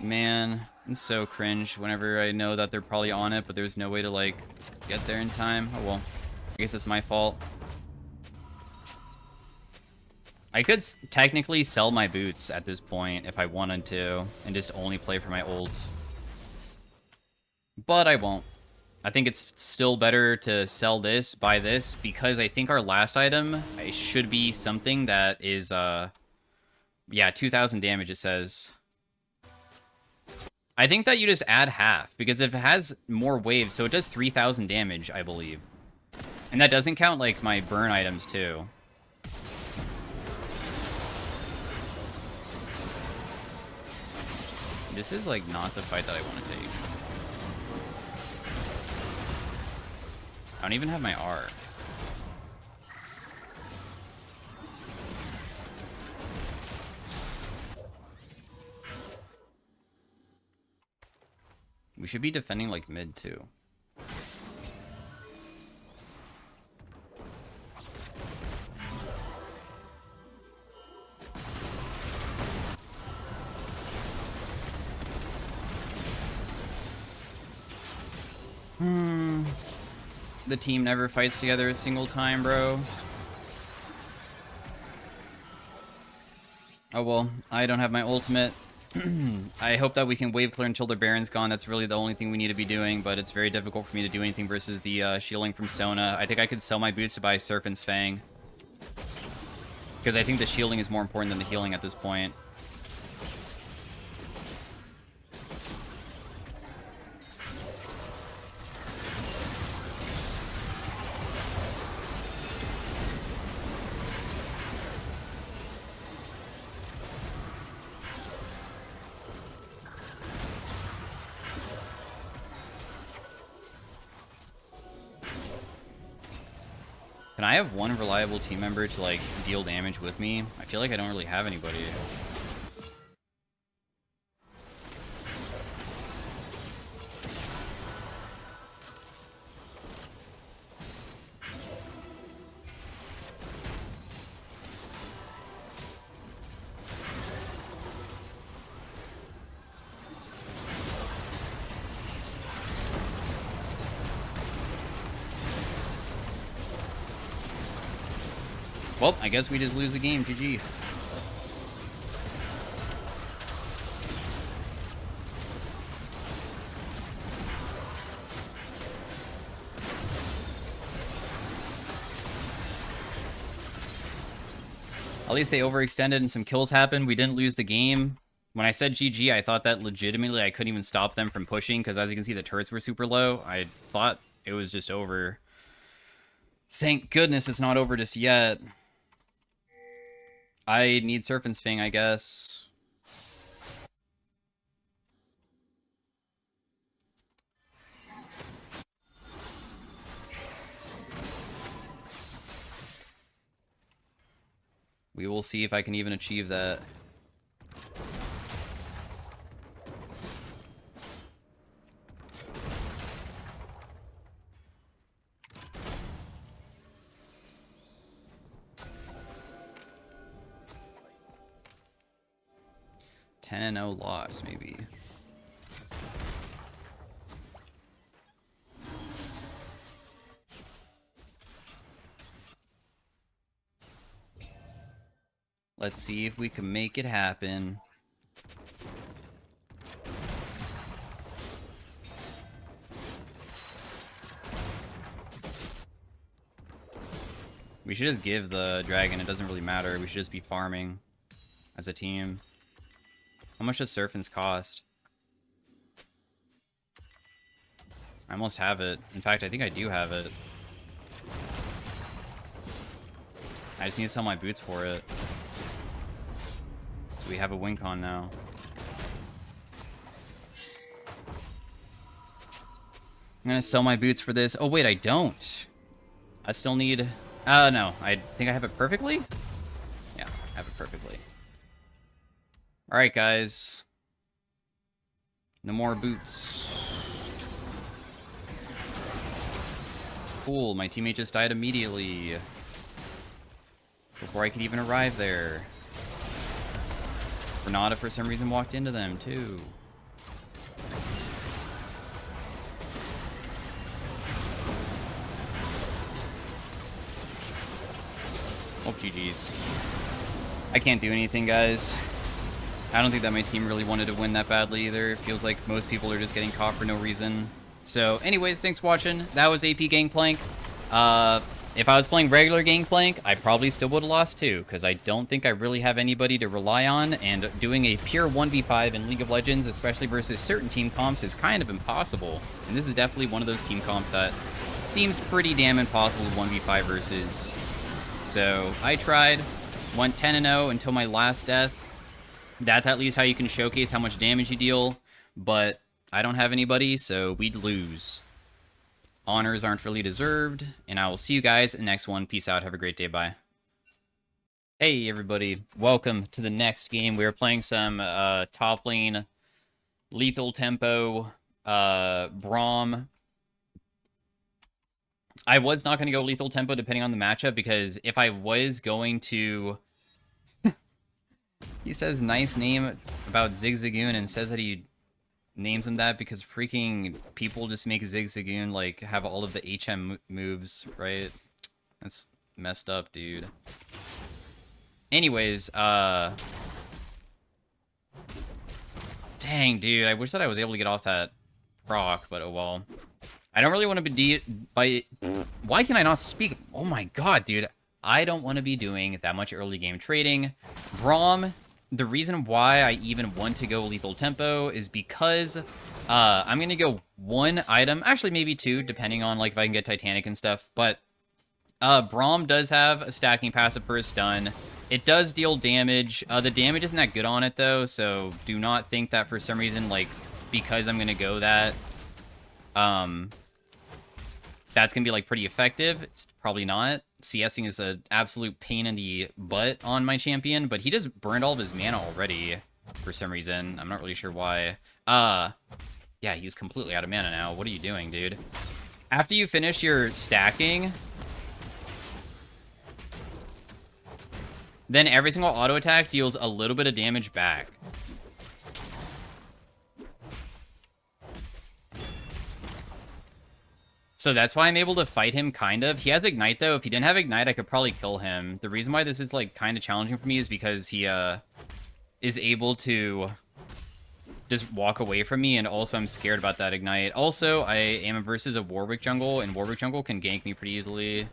Man, it's so cringe whenever I know that they're probably on it, but there's no way to, like, get there in time. Oh, well. I guess it's my fault. I could technically sell my boots at this point if I wanted to, and just only play for my ult. But I won't. I think it's still better to sell this, buy this, because I think our last item should be something that is, yeah, 2,000 damage, it says. I think that you just add half, because if it has more waves, so it does 3,000 damage, I believe. And that doesn't count, like, my burn items, too. This is, like, not the fight that I want to take. I don't even have my R. We should be defending, like, mid, too. The team never fights together a single time, bro. Oh well, I don't have my ultimate. I hope that we can wave clear until the Baron's gone. That's really the only thing we need to be doing, but it's very difficult for me to do anything versus the shielding from Sona. I think I could sell my boots to buy Serpent's Fang. Because I think the shielding is more important than the healing at this point. Can I have one reliable team member to, like, deal damage with me? I feel like I don't really have anybody. Well, I guess we just lose the game. GG. At least they overextended and some kills happened. We didn't lose the game. When I said GG, I thought that legitimately I couldn't even stop them from pushing, because as you can see, the turrets were super low. I thought it was just over. Thank goodness it's not over just yet. I need Serpent's Fang, I guess. We will see if I can even achieve that. And 10-0 loss, maybe. Let's see if we can make it happen. We should just give the dragon. It doesn't really matter. We should just be farming as a team. How much does Serpents cost? I almost have it. In fact, I think I do have it. I just need to sell my boots for it. So we have a win con now. I'm gonna sell my boots for this. Oh wait, I don't. I still need... no. I think I have it perfectly? Yeah, I have it perfectly. Alright, guys. No more boots. Cool, my teammate just died immediately. Before I could even arrive there. Renata, for some reason, walked into them, too. Oh, GG's. I can't do anything, guys. I don't think that my team really wanted to win that badly either. It feels like most people are just getting caught for no reason. So, anyways, thanks for watching. That was AP Gangplank. If I was playing regular Gangplank, I probably still would have lost too, because I don't think I really have anybody to rely on, and doing a pure 1v5 in League of Legends, especially versus certain team comps, is kind of impossible. And this is definitely one of those team comps that seems pretty damn impossible 1v5 versus. So, I tried, went 10-0 until my last death. That's at least how you can showcase how much damage you deal, but I don't have anybody, so we'd lose. Honors aren't really deserved, and I will see you guys in the next one. Peace out. Have a great day. Bye. Hey, everybody. Welcome to the next game. We are playing some top lane lethal tempo Braum. I was not going to go lethal tempo depending on the matchup, because if I was going to... He says nice name about Zigzagoon and says that he names him that because freaking people just make Zigzagoon like have all of the HM moves, right? That's messed up, dude. Anyways, dang, dude, I wish that I was able to get off that proc, but oh well. I don't really want to be why can I not speak? Oh my god, dude. I don't want to be doing that much early game trading. Braum, the reason why I even want to go lethal tempo is because I'm going to go one item, actually maybe two, depending on like if I can get Titanic and stuff, but Braum does have a stacking passive for a stun. It does deal damage. The damage isn't that good on it though, so do not think that for some reason, like, because I'm going to go that, that's going to be like pretty effective. It's probably not. CSing is an absolute pain in the butt on my champion, but he just burned all of his mana already for some reason. I'm not really sure why. Yeah, he's completely out of mana now. What are you doing, dude? After you finish your stacking, then every single auto attack deals a little bit of damage back. So that's why I'm able to fight him, kind of. He has Ignite, though. If he didn't have Ignite, I could probably kill him. The reason why this is, like, kind of challenging for me is because he, is able to just walk away from me, and also I'm scared about that Ignite. Also, I am versus a Warwick jungle, and Warwick jungle can gank me pretty easily.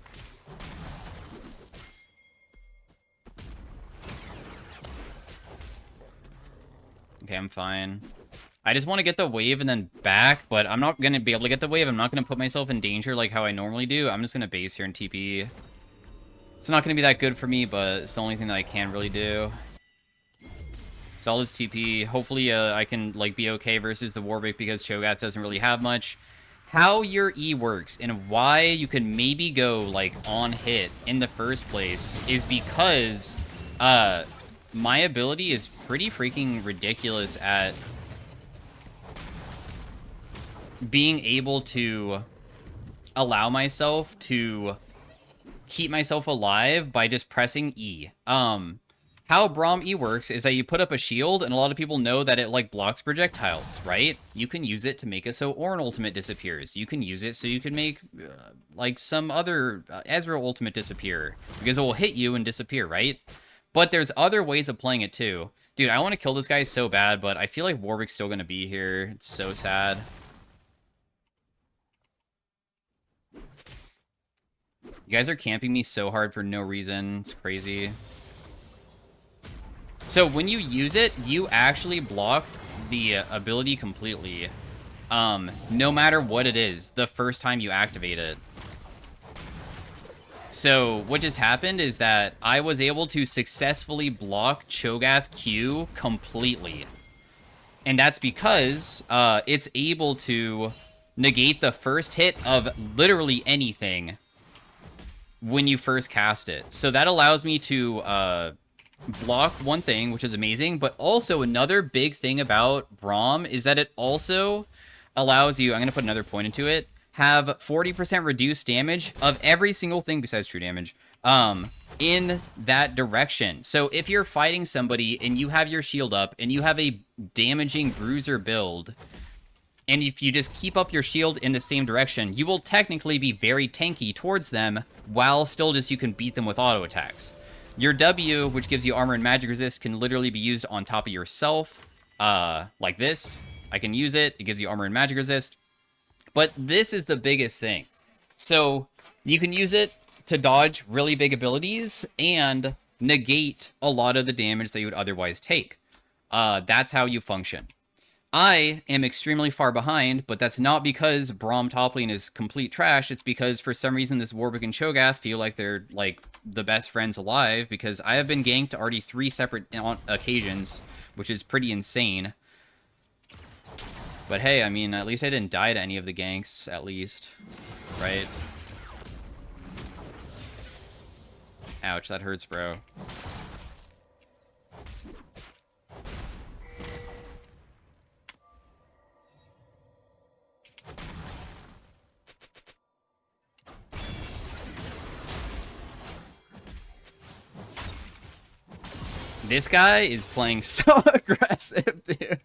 Okay, I'm fine. I just want to get the wave and then back, but I'm not going to be able to get the wave. I'm not going to put myself in danger like how I normally do. I'm just going to base here and TP. It's not going to be that good for me, but it's the only thing that I can really do. So I'll just TP. Hopefully I can like be okay versus the Warwick because Cho'Gath doesn't really have much. How your E works and why you can maybe go like on hit in the first place is because my ability is pretty freaking ridiculous at being able to allow myself to keep myself alive by just pressing E. How Braum E works is that you put up a shield, and a lot of people know that it, like, blocks projectiles, right? You can use it to make it so Ornn ultimate disappears. You can use it so you can make, like, some other Ezreal ultimate disappear, because it will hit you and disappear, right? But there's other ways of playing it, too. Dude, I want to kill this guy so bad, but I feel like Warwick's still going to be here. It's so sad. You guys are camping me so hard for no reason. It's crazy. So when you use it, you actually block the ability completely. No matter what it is, the first time you activate it. So what just happened is that I was able to successfully block Cho'Gath Q completely. And that's because it's able to negate the first hit of literally anything when you first cast it. So that allows me to block one thing, which is amazing, but also another big thing about Braum is that it also allows you, I'm going to put another point into it, have 40% reduced damage of every single thing besides true damage in that direction. So if you're fighting somebody and you have your shield up and you have a damaging Bruiser build, and if you just keep up your shield in the same direction, you will technically be very tanky towards them, while still just you can beat them with auto attacks. Your W, which gives you armor and magic resist, can literally be used on top of yourself, like this. I can use it. It gives you armor and magic resist. But this is the biggest thing. So you can use it to dodge really big abilities and negate a lot of the damage that you would otherwise take. That's how you function. I am extremely far behind, but that's not because Braum top lane is complete trash. It's because for some reason this Warwick and Cho'Gath feel like they're like the best friends alive, because I have been ganked already 3 separate occasions which is pretty insane. But hey, I mean, at least I didn't die to any of the ganks, at least. Right? Ouch, that hurts, bro. This guy is playing so aggressive, dude.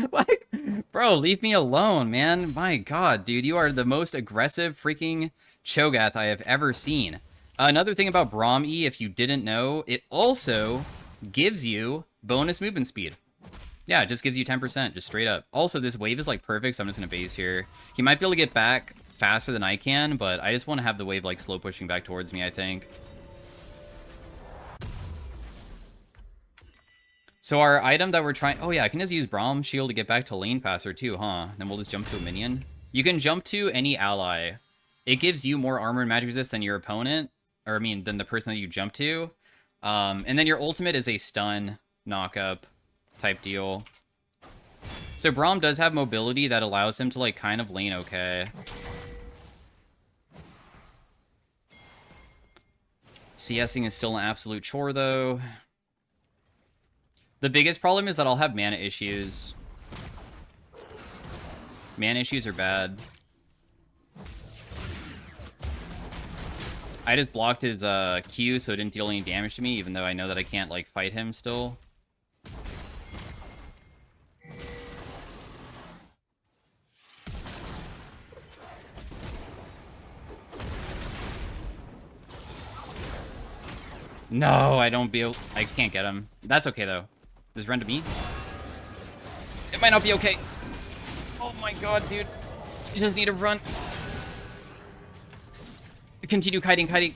Like, bro, leave me alone, man. My god, dude, you are the most aggressive freaking Cho'Gath I have ever seen. Another thing about Braum E, if you didn't know, it also gives you bonus movement speed. Yeah, it just gives you 10%, just straight up. Also, this wave is, like, perfect, so I'm just gonna base here. He might be able to get back faster than I can, but I just want to have the wave, like, slow pushing back towards me, I think. So our item that we're trying... Oh, yeah, I can just use Braum Shield to get back to lane faster, too, huh? Then we'll just jump to a minion. You can jump to any ally. It gives you more armor and magic resist than your opponent. Or, I mean, than the person that you jump to. And then your ultimate is a stun knock-up type deal. So Braum does have mobility that allows him to, like, kind of lane okay. CSing is still an absolute chore, though. The biggest problem is that I'll have mana issues. Mana issues are bad. I just blocked his Q so it didn't deal any damage to me, even though I know that I can't, like, fight him still. No, I don't be able... I can't get him. That's okay, though. Does run to me? It might not be okay. Oh my god, dude. You just need to run. Continue kiting. Kite.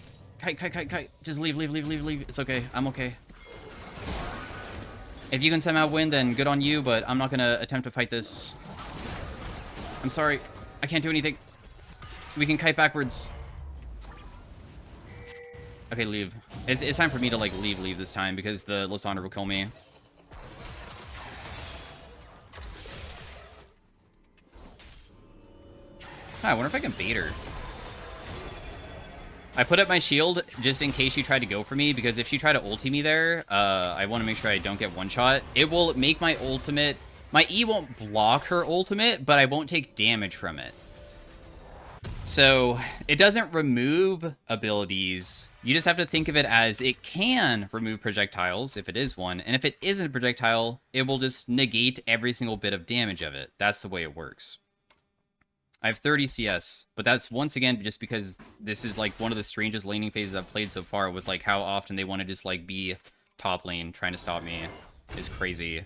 Just leave. It's okay. I'm okay. If you can somehow win, then good on you, but I'm not gonna attempt to fight this. I'm sorry. I can't do anything. We can kite backwards. Okay, leave. It's time for me to, like, leave this time, because the Lysandra will kill me. I wonder if I can bait her. I put up my shield just in case she tried to go for me, because if she tried to ulti me there, I want to make sure I don't get one shot. It will make my ultimate... My E won't block her ultimate, but I won't take damage from it. So, it doesn't remove abilities. You just have to think of it as it can remove projectiles, if it is one, and if it isn't a projectile, it will just negate every single bit of damage of it. That's the way it works. I have 30 CS, but that's, once again, just because this is, like, one of the strangest laning phases I've played so far, with, like, how often they want to just, like, be top lane trying to stop me is crazy.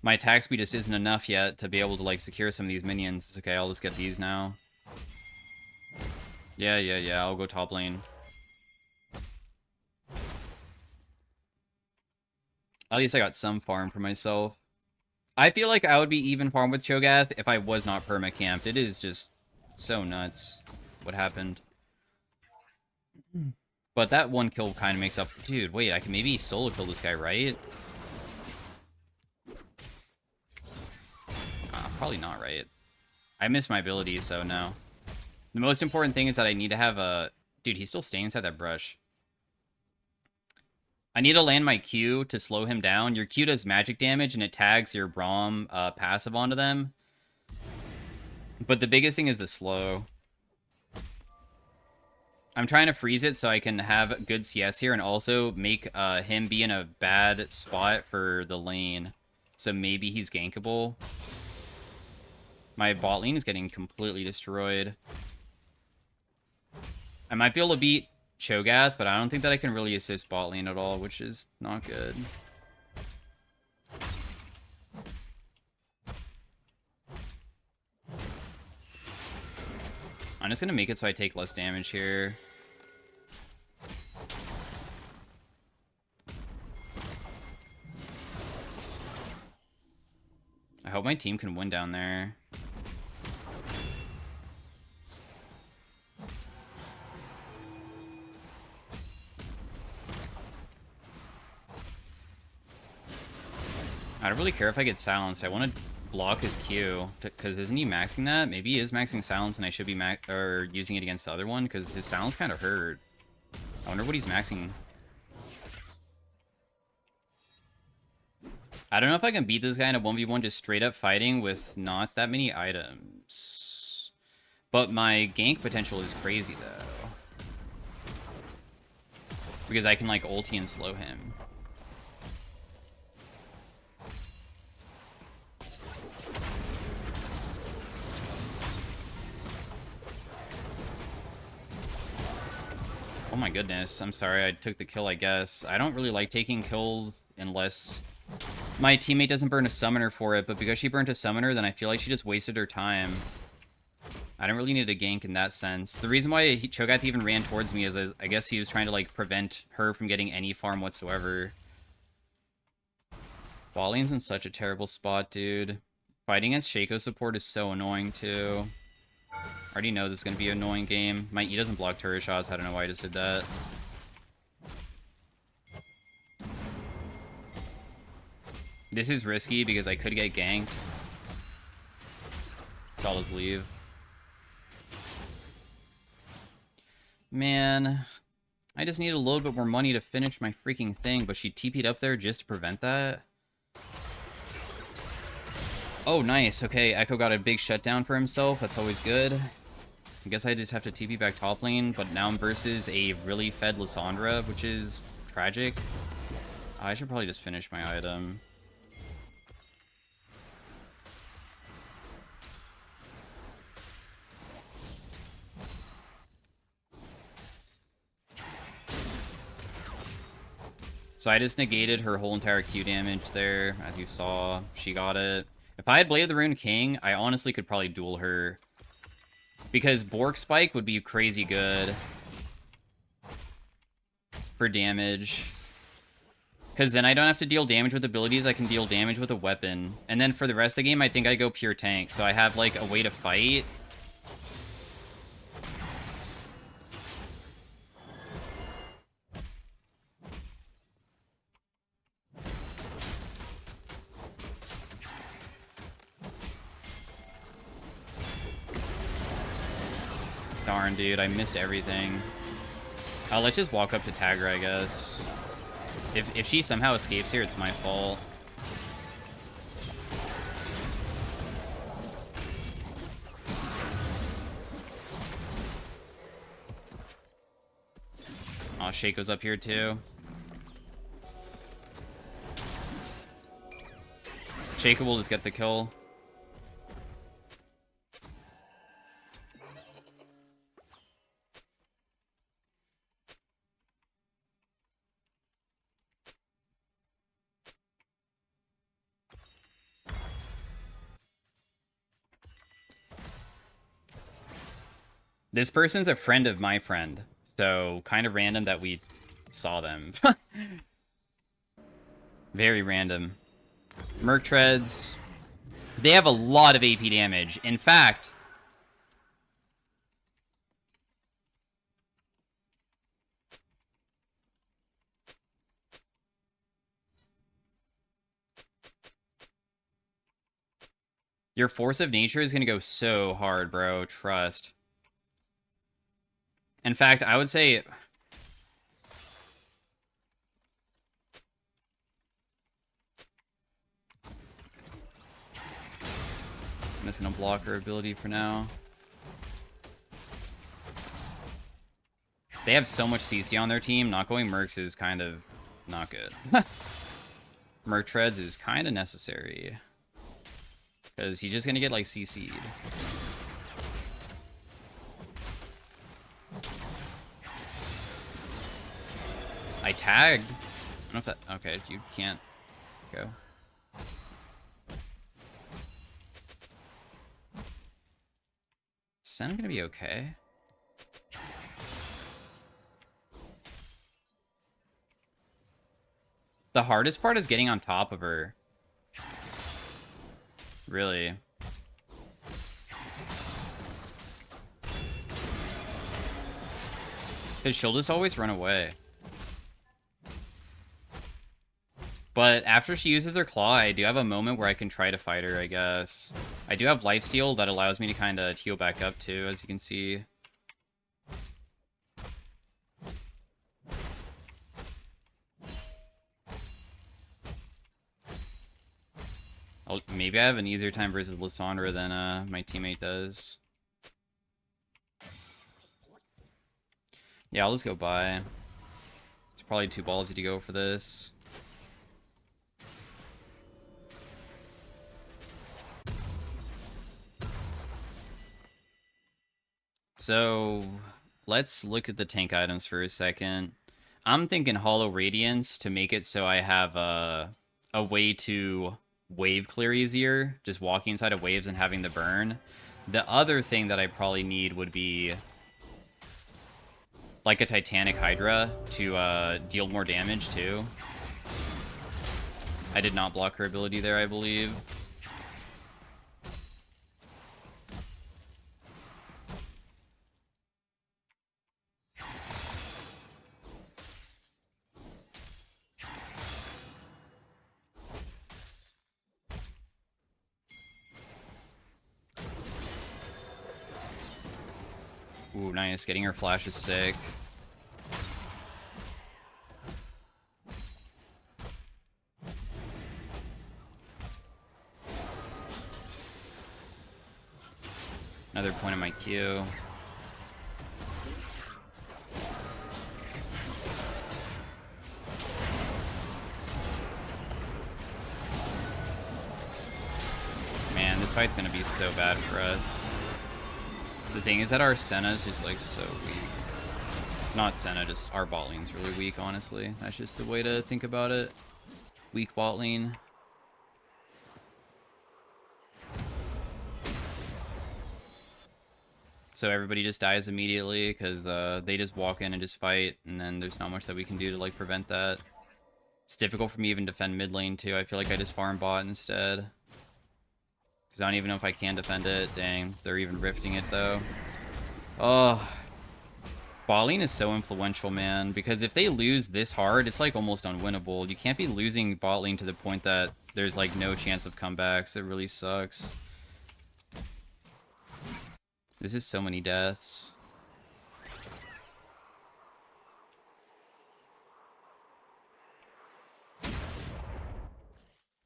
My attack speed just isn't enough yet to be able to, like, secure some of these minions. It's okay, I'll just get these now. Yeah, I'll go top lane. At least I got some farm for myself. I feel like I would be even farm with Cho'Gath if I was not perma-camped. It is just so nuts what happened. But that one kill kind of makes up... Dude, wait, I can maybe solo kill this guy, right? Probably not, right? I missed my ability, so no. The most important thing is that I need to have a... Dude, he's still staying inside that brush. I need to land my Q to slow him down. Your Q does magic damage, and it tags your Braum passive onto them. But the biggest thing is the slow. I'm trying to freeze it so I can have good CS here, and also make him be in a bad spot for the lane. So maybe he's gankable. My bot lane is getting completely destroyed. I might be able to beat Cho'Gath, but I don't think that I can really assist bot lane at all, which is not good. I'm just gonna make it so I take less damage here. hope my team can win down there. I don't really care if I get silenced. I want to block his Q, because isn't he maxing that? Maybe he is maxing silence, and I should be using it against the other one, because his silence kind of hurt. I wonder what he's maxing. I don't know if I can beat this guy in a 1v1 just straight up fighting with not that many items. But my gank potential is crazy, though. Because I can, like, ulti and slow him. Oh my goodness, I'm sorry, I took the kill, I guess. I don't really like taking kills unless my teammate doesn't burn a summoner for it, but because she burnt a summoner, then I feel like she just wasted her time. I don't really need a gank in that sense. The reason why Cho'Gath even ran towards me is I guess he was trying to, like, prevent her from getting any farm whatsoever. Walling's in such a terrible spot, dude. Fighting against Shaco support is so annoying, too. I already know this is going to be an annoying game. My E doesn't block turret shots. I don't know why I just did that. This is risky because I could get ganked. So I'll just leave. Man, I just need a little bit more money to finish my freaking thing, but she TP'd up there just to prevent that. Oh, nice. Okay, Echo got a big shutdown for himself. That's always good. I guess I just have to TP back top lane, but now I'm versus a really fed Lissandra, which is tragic. I should probably just finish my item. So I just negated her whole entire Q damage there, as you saw. She got it. If I had Blade of the Rune King, I honestly could probably duel her. Because Bork Spike would be crazy good for damage. Because then I don't have to deal damage with abilities, I can deal damage with a weapon. And then for the rest of the game, I think I go pure tank. So I have, like, a way to fight. Darn, dude, I missed everything. Let's just walk up to tag her, I guess. If she somehow escapes here, it's my fault. Oh, Shaco's up here, too. Shaco will just get the kill. This person's a friend of my friend, so kind of random that we saw them. Very random. Merc Treads. They have a lot of AP damage. In fact... Your Force of Nature is going to go so hard, bro. Trust. In fact, I would say... I'm just going to block her ability for now. They have so much CC on their team. Not going Mercs is kind of not good. Merc Treads is kind of necessary. Because he's just going to get, like, CC'd. I tagged. I don't know if that... Okay, you can't go. Is Sen gonna be okay? The hardest part is getting on top of her. Really? Because she'll just always run away. But after she uses her claw, I do have a moment where I can try to fight her, I guess. I do have lifesteal that allows me to kind of heal back up, too, as you can see. Maybe I have an easier time versus Lysandra than my teammate does. Yeah, I'll just go by. It's probably too ballsy to go for this. So, let's look at the tank items for a second. I'm thinking Hollow Radiance to make it so I have a way to wave clear easier, just walking inside of waves and having the burn. The other thing that I probably need would be like a Titanic Hydra to deal more damage too. I did not block her ability there, I believe. Ooh, nice. Getting her flash is sick. Another point of my Q. Man, this fight's gonna be so bad for us. The thing is that our Senna's just like so weak. Not Senna, just our bot lane's really weak, honestly. That's just the way to think about it. Weak bot lane. So everybody just dies immediately because they just walk in and just fight, and then there's not much that we can do to like prevent that. It's difficult for me even to defend mid lane too. I feel like I just farm bot instead. Because I don't even know if I can defend it. Dang, they're even rifting it though. Oh, bot lane is so influential, man. Because if they lose this hard, it's like almost unwinnable. You can't be losing bot lane to the point that there's like no chance of comebacks. It really sucks. This is so many deaths.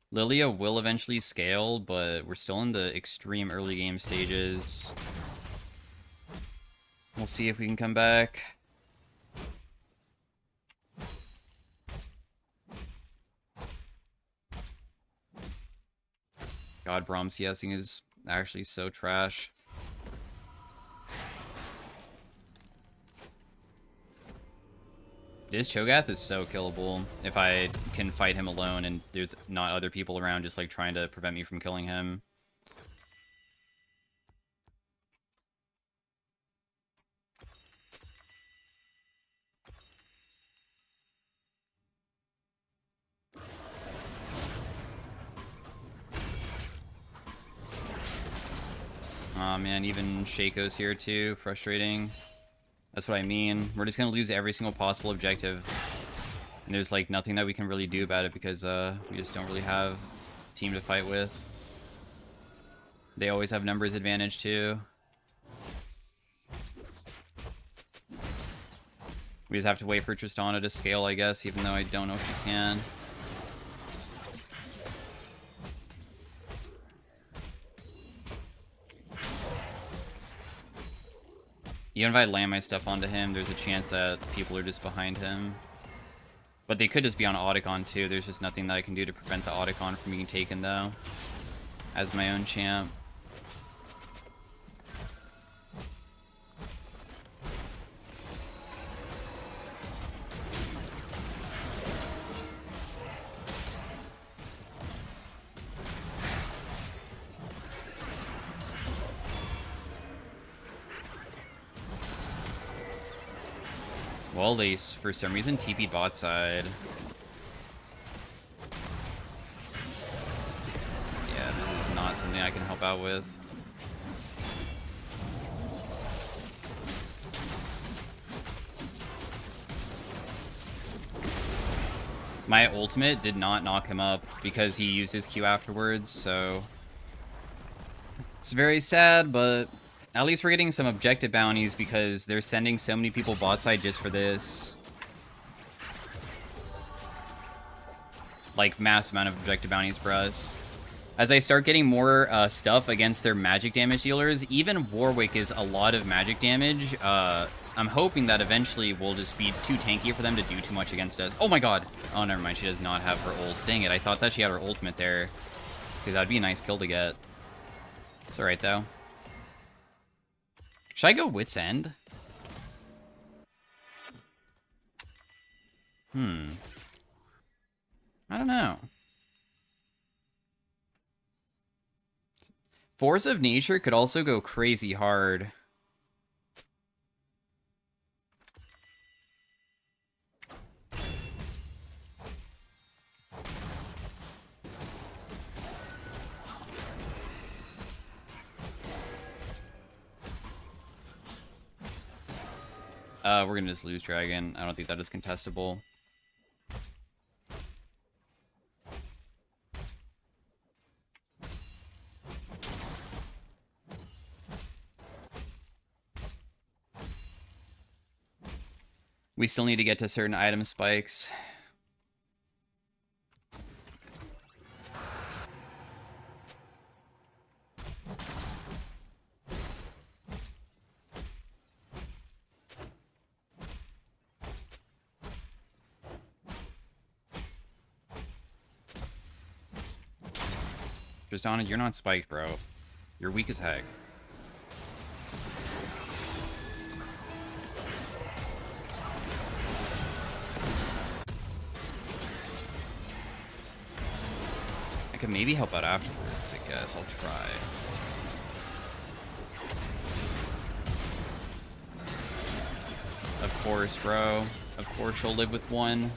Lilia will eventually scale, but we're still in the extreme early game stages. We'll see if we can come back. God, Braum CSing is actually so trash. This Cho'Gath is so killable if I can fight him alone and there's not other people around just like trying to prevent me from killing him. Aw, man, even Shaco's here too. Frustrating. That's what I mean. We're just gonna lose every single possible objective. And there's like nothing that we can really do about it because we just don't really have a team to fight with. They always have numbers advantage too. We just have to wait for Tristana to scale, I guess, even though I don't know if she can. Even if I land my stuff onto him, there's a chance that people are just behind him. But they could just be on Audicon too. There's just nothing that I can do to prevent the Audicon from being taken though. As my own champ. Well, they, for some reason, TP'd bot side. Yeah, this is not something I can help out with. My ultimate did not knock him up because he used his Q afterwards, so... It's very sad, but at least we're getting some objective bounties because they're sending so many people bot side just for this. Like, mass amount of objective bounties for us. As I start getting more stuff against their magic damage dealers, even Warwick is a lot of magic damage. I'm hoping that eventually we'll just be too tanky for them to do too much against us. Oh my god! Oh, never mind. She does not have her ult. Dang it. I thought that she had her ultimate there. Because that'd be a nice kill to get. It's alright, though. Should I go Wit's End? I don't know. Force of Nature could also go crazy hard. We're gonna just lose Dragon. I don't think that is contestable. We still need to get to certain item spikes. Tristana, you're not spiked, bro. You're weak as heck. I could maybe help out afterwards, I guess. I'll try. Of course, bro. Of course you'll live with one.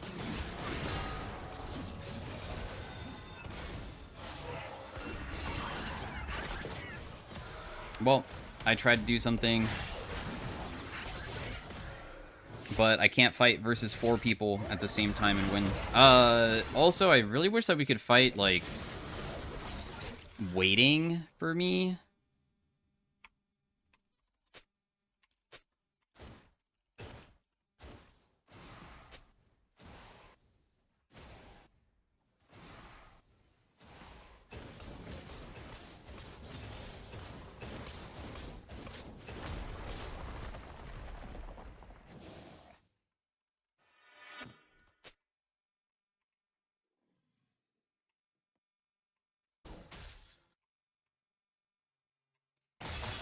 Well, I tried to do something, but I can't fight versus 4 people at the same time and win. Also, I really wish that we could fight, like, waiting for me.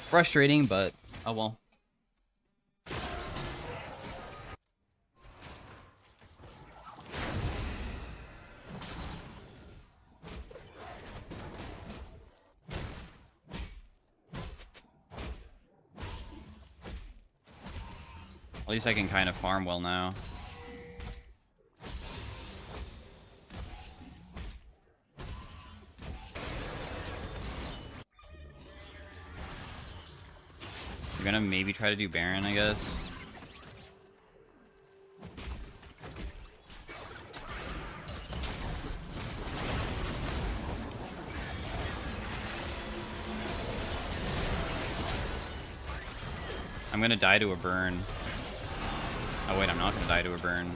Frustrating, but oh well. At least I can kind of farm well now. We're gonna maybe try to do Baron, I guess. I'm gonna die to a burn. Oh wait, I'm not gonna die to a burn.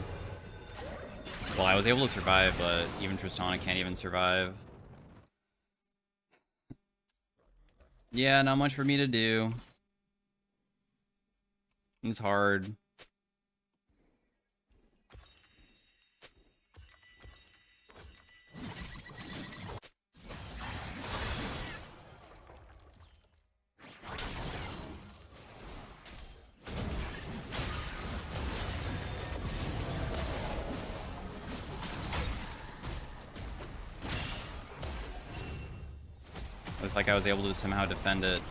Well, I was able to survive, but even Tristana can't even survive. Yeah, not much for me to do. It's hard. Looks like I was able to somehow defend it.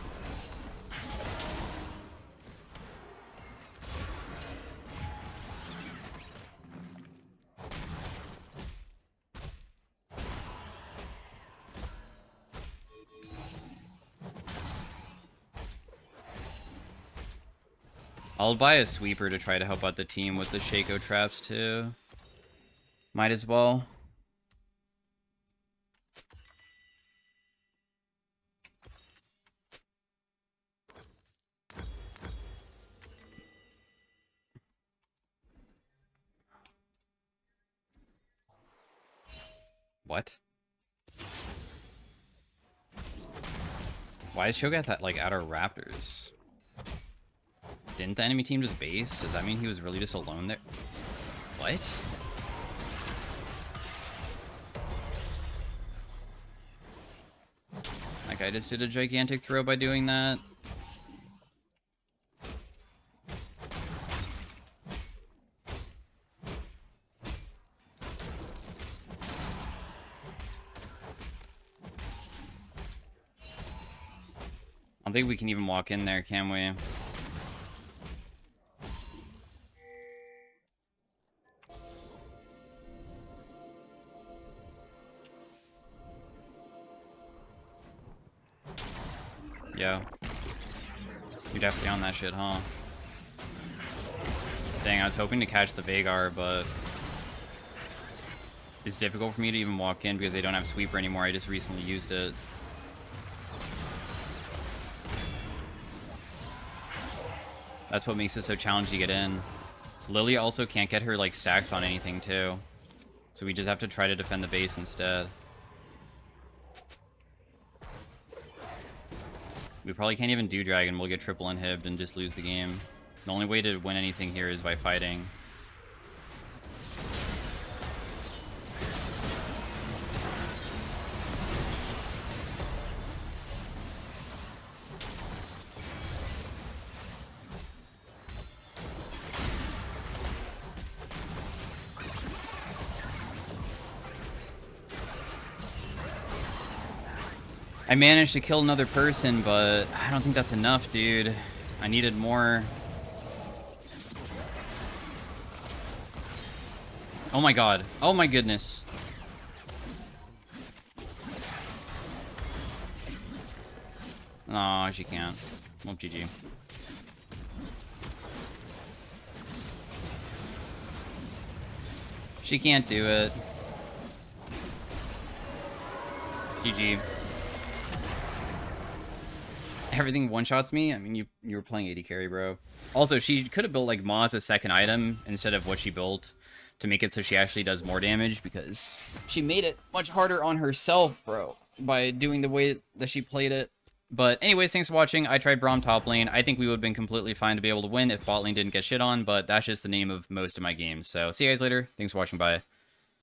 I'll buy a sweeper to try to help out the team with the Shaco traps too. Might as well. What? Why is Shogat that, like, out of Raptors? Didn't the enemy team just base? Does that mean he was really just alone there? What? That guy just did a gigantic throw by doing that. I don't think we can even walk in there, can we? Yeah. You're definitely on that shit, huh? Dang, I was hoping to catch the Vagar, but it's difficult for me to even walk in because they don't have Sweeper anymore. I just recently used it. That's what makes it so challenging to get in. Lily also can't get her, like, stacks on anything, too. So we just have to try to defend the base instead. We probably can't even do Dragon. We'll get triple inhibbed and just lose the game. The only way to win anything here is by fighting. I managed to kill another person, but I don't think that's enough, dude. I needed more. Oh my god. Oh my goodness. Aw, she can't. Well, GG. She can't do it. GG. Everything one-shots me? I mean, you were playing AD carry, bro. Also, she could have built, like, Ma as a second item instead of what she built to make it so she actually does more damage, because she made it much harder on herself, bro, by doing the way that she played it. But anyways, thanks for watching. I tried Braum top lane. I think we would have been completely fine to be able to win if bot lane didn't get shit on, but that's just the name of most of my games. So see you guys later. Thanks for watching. Bye.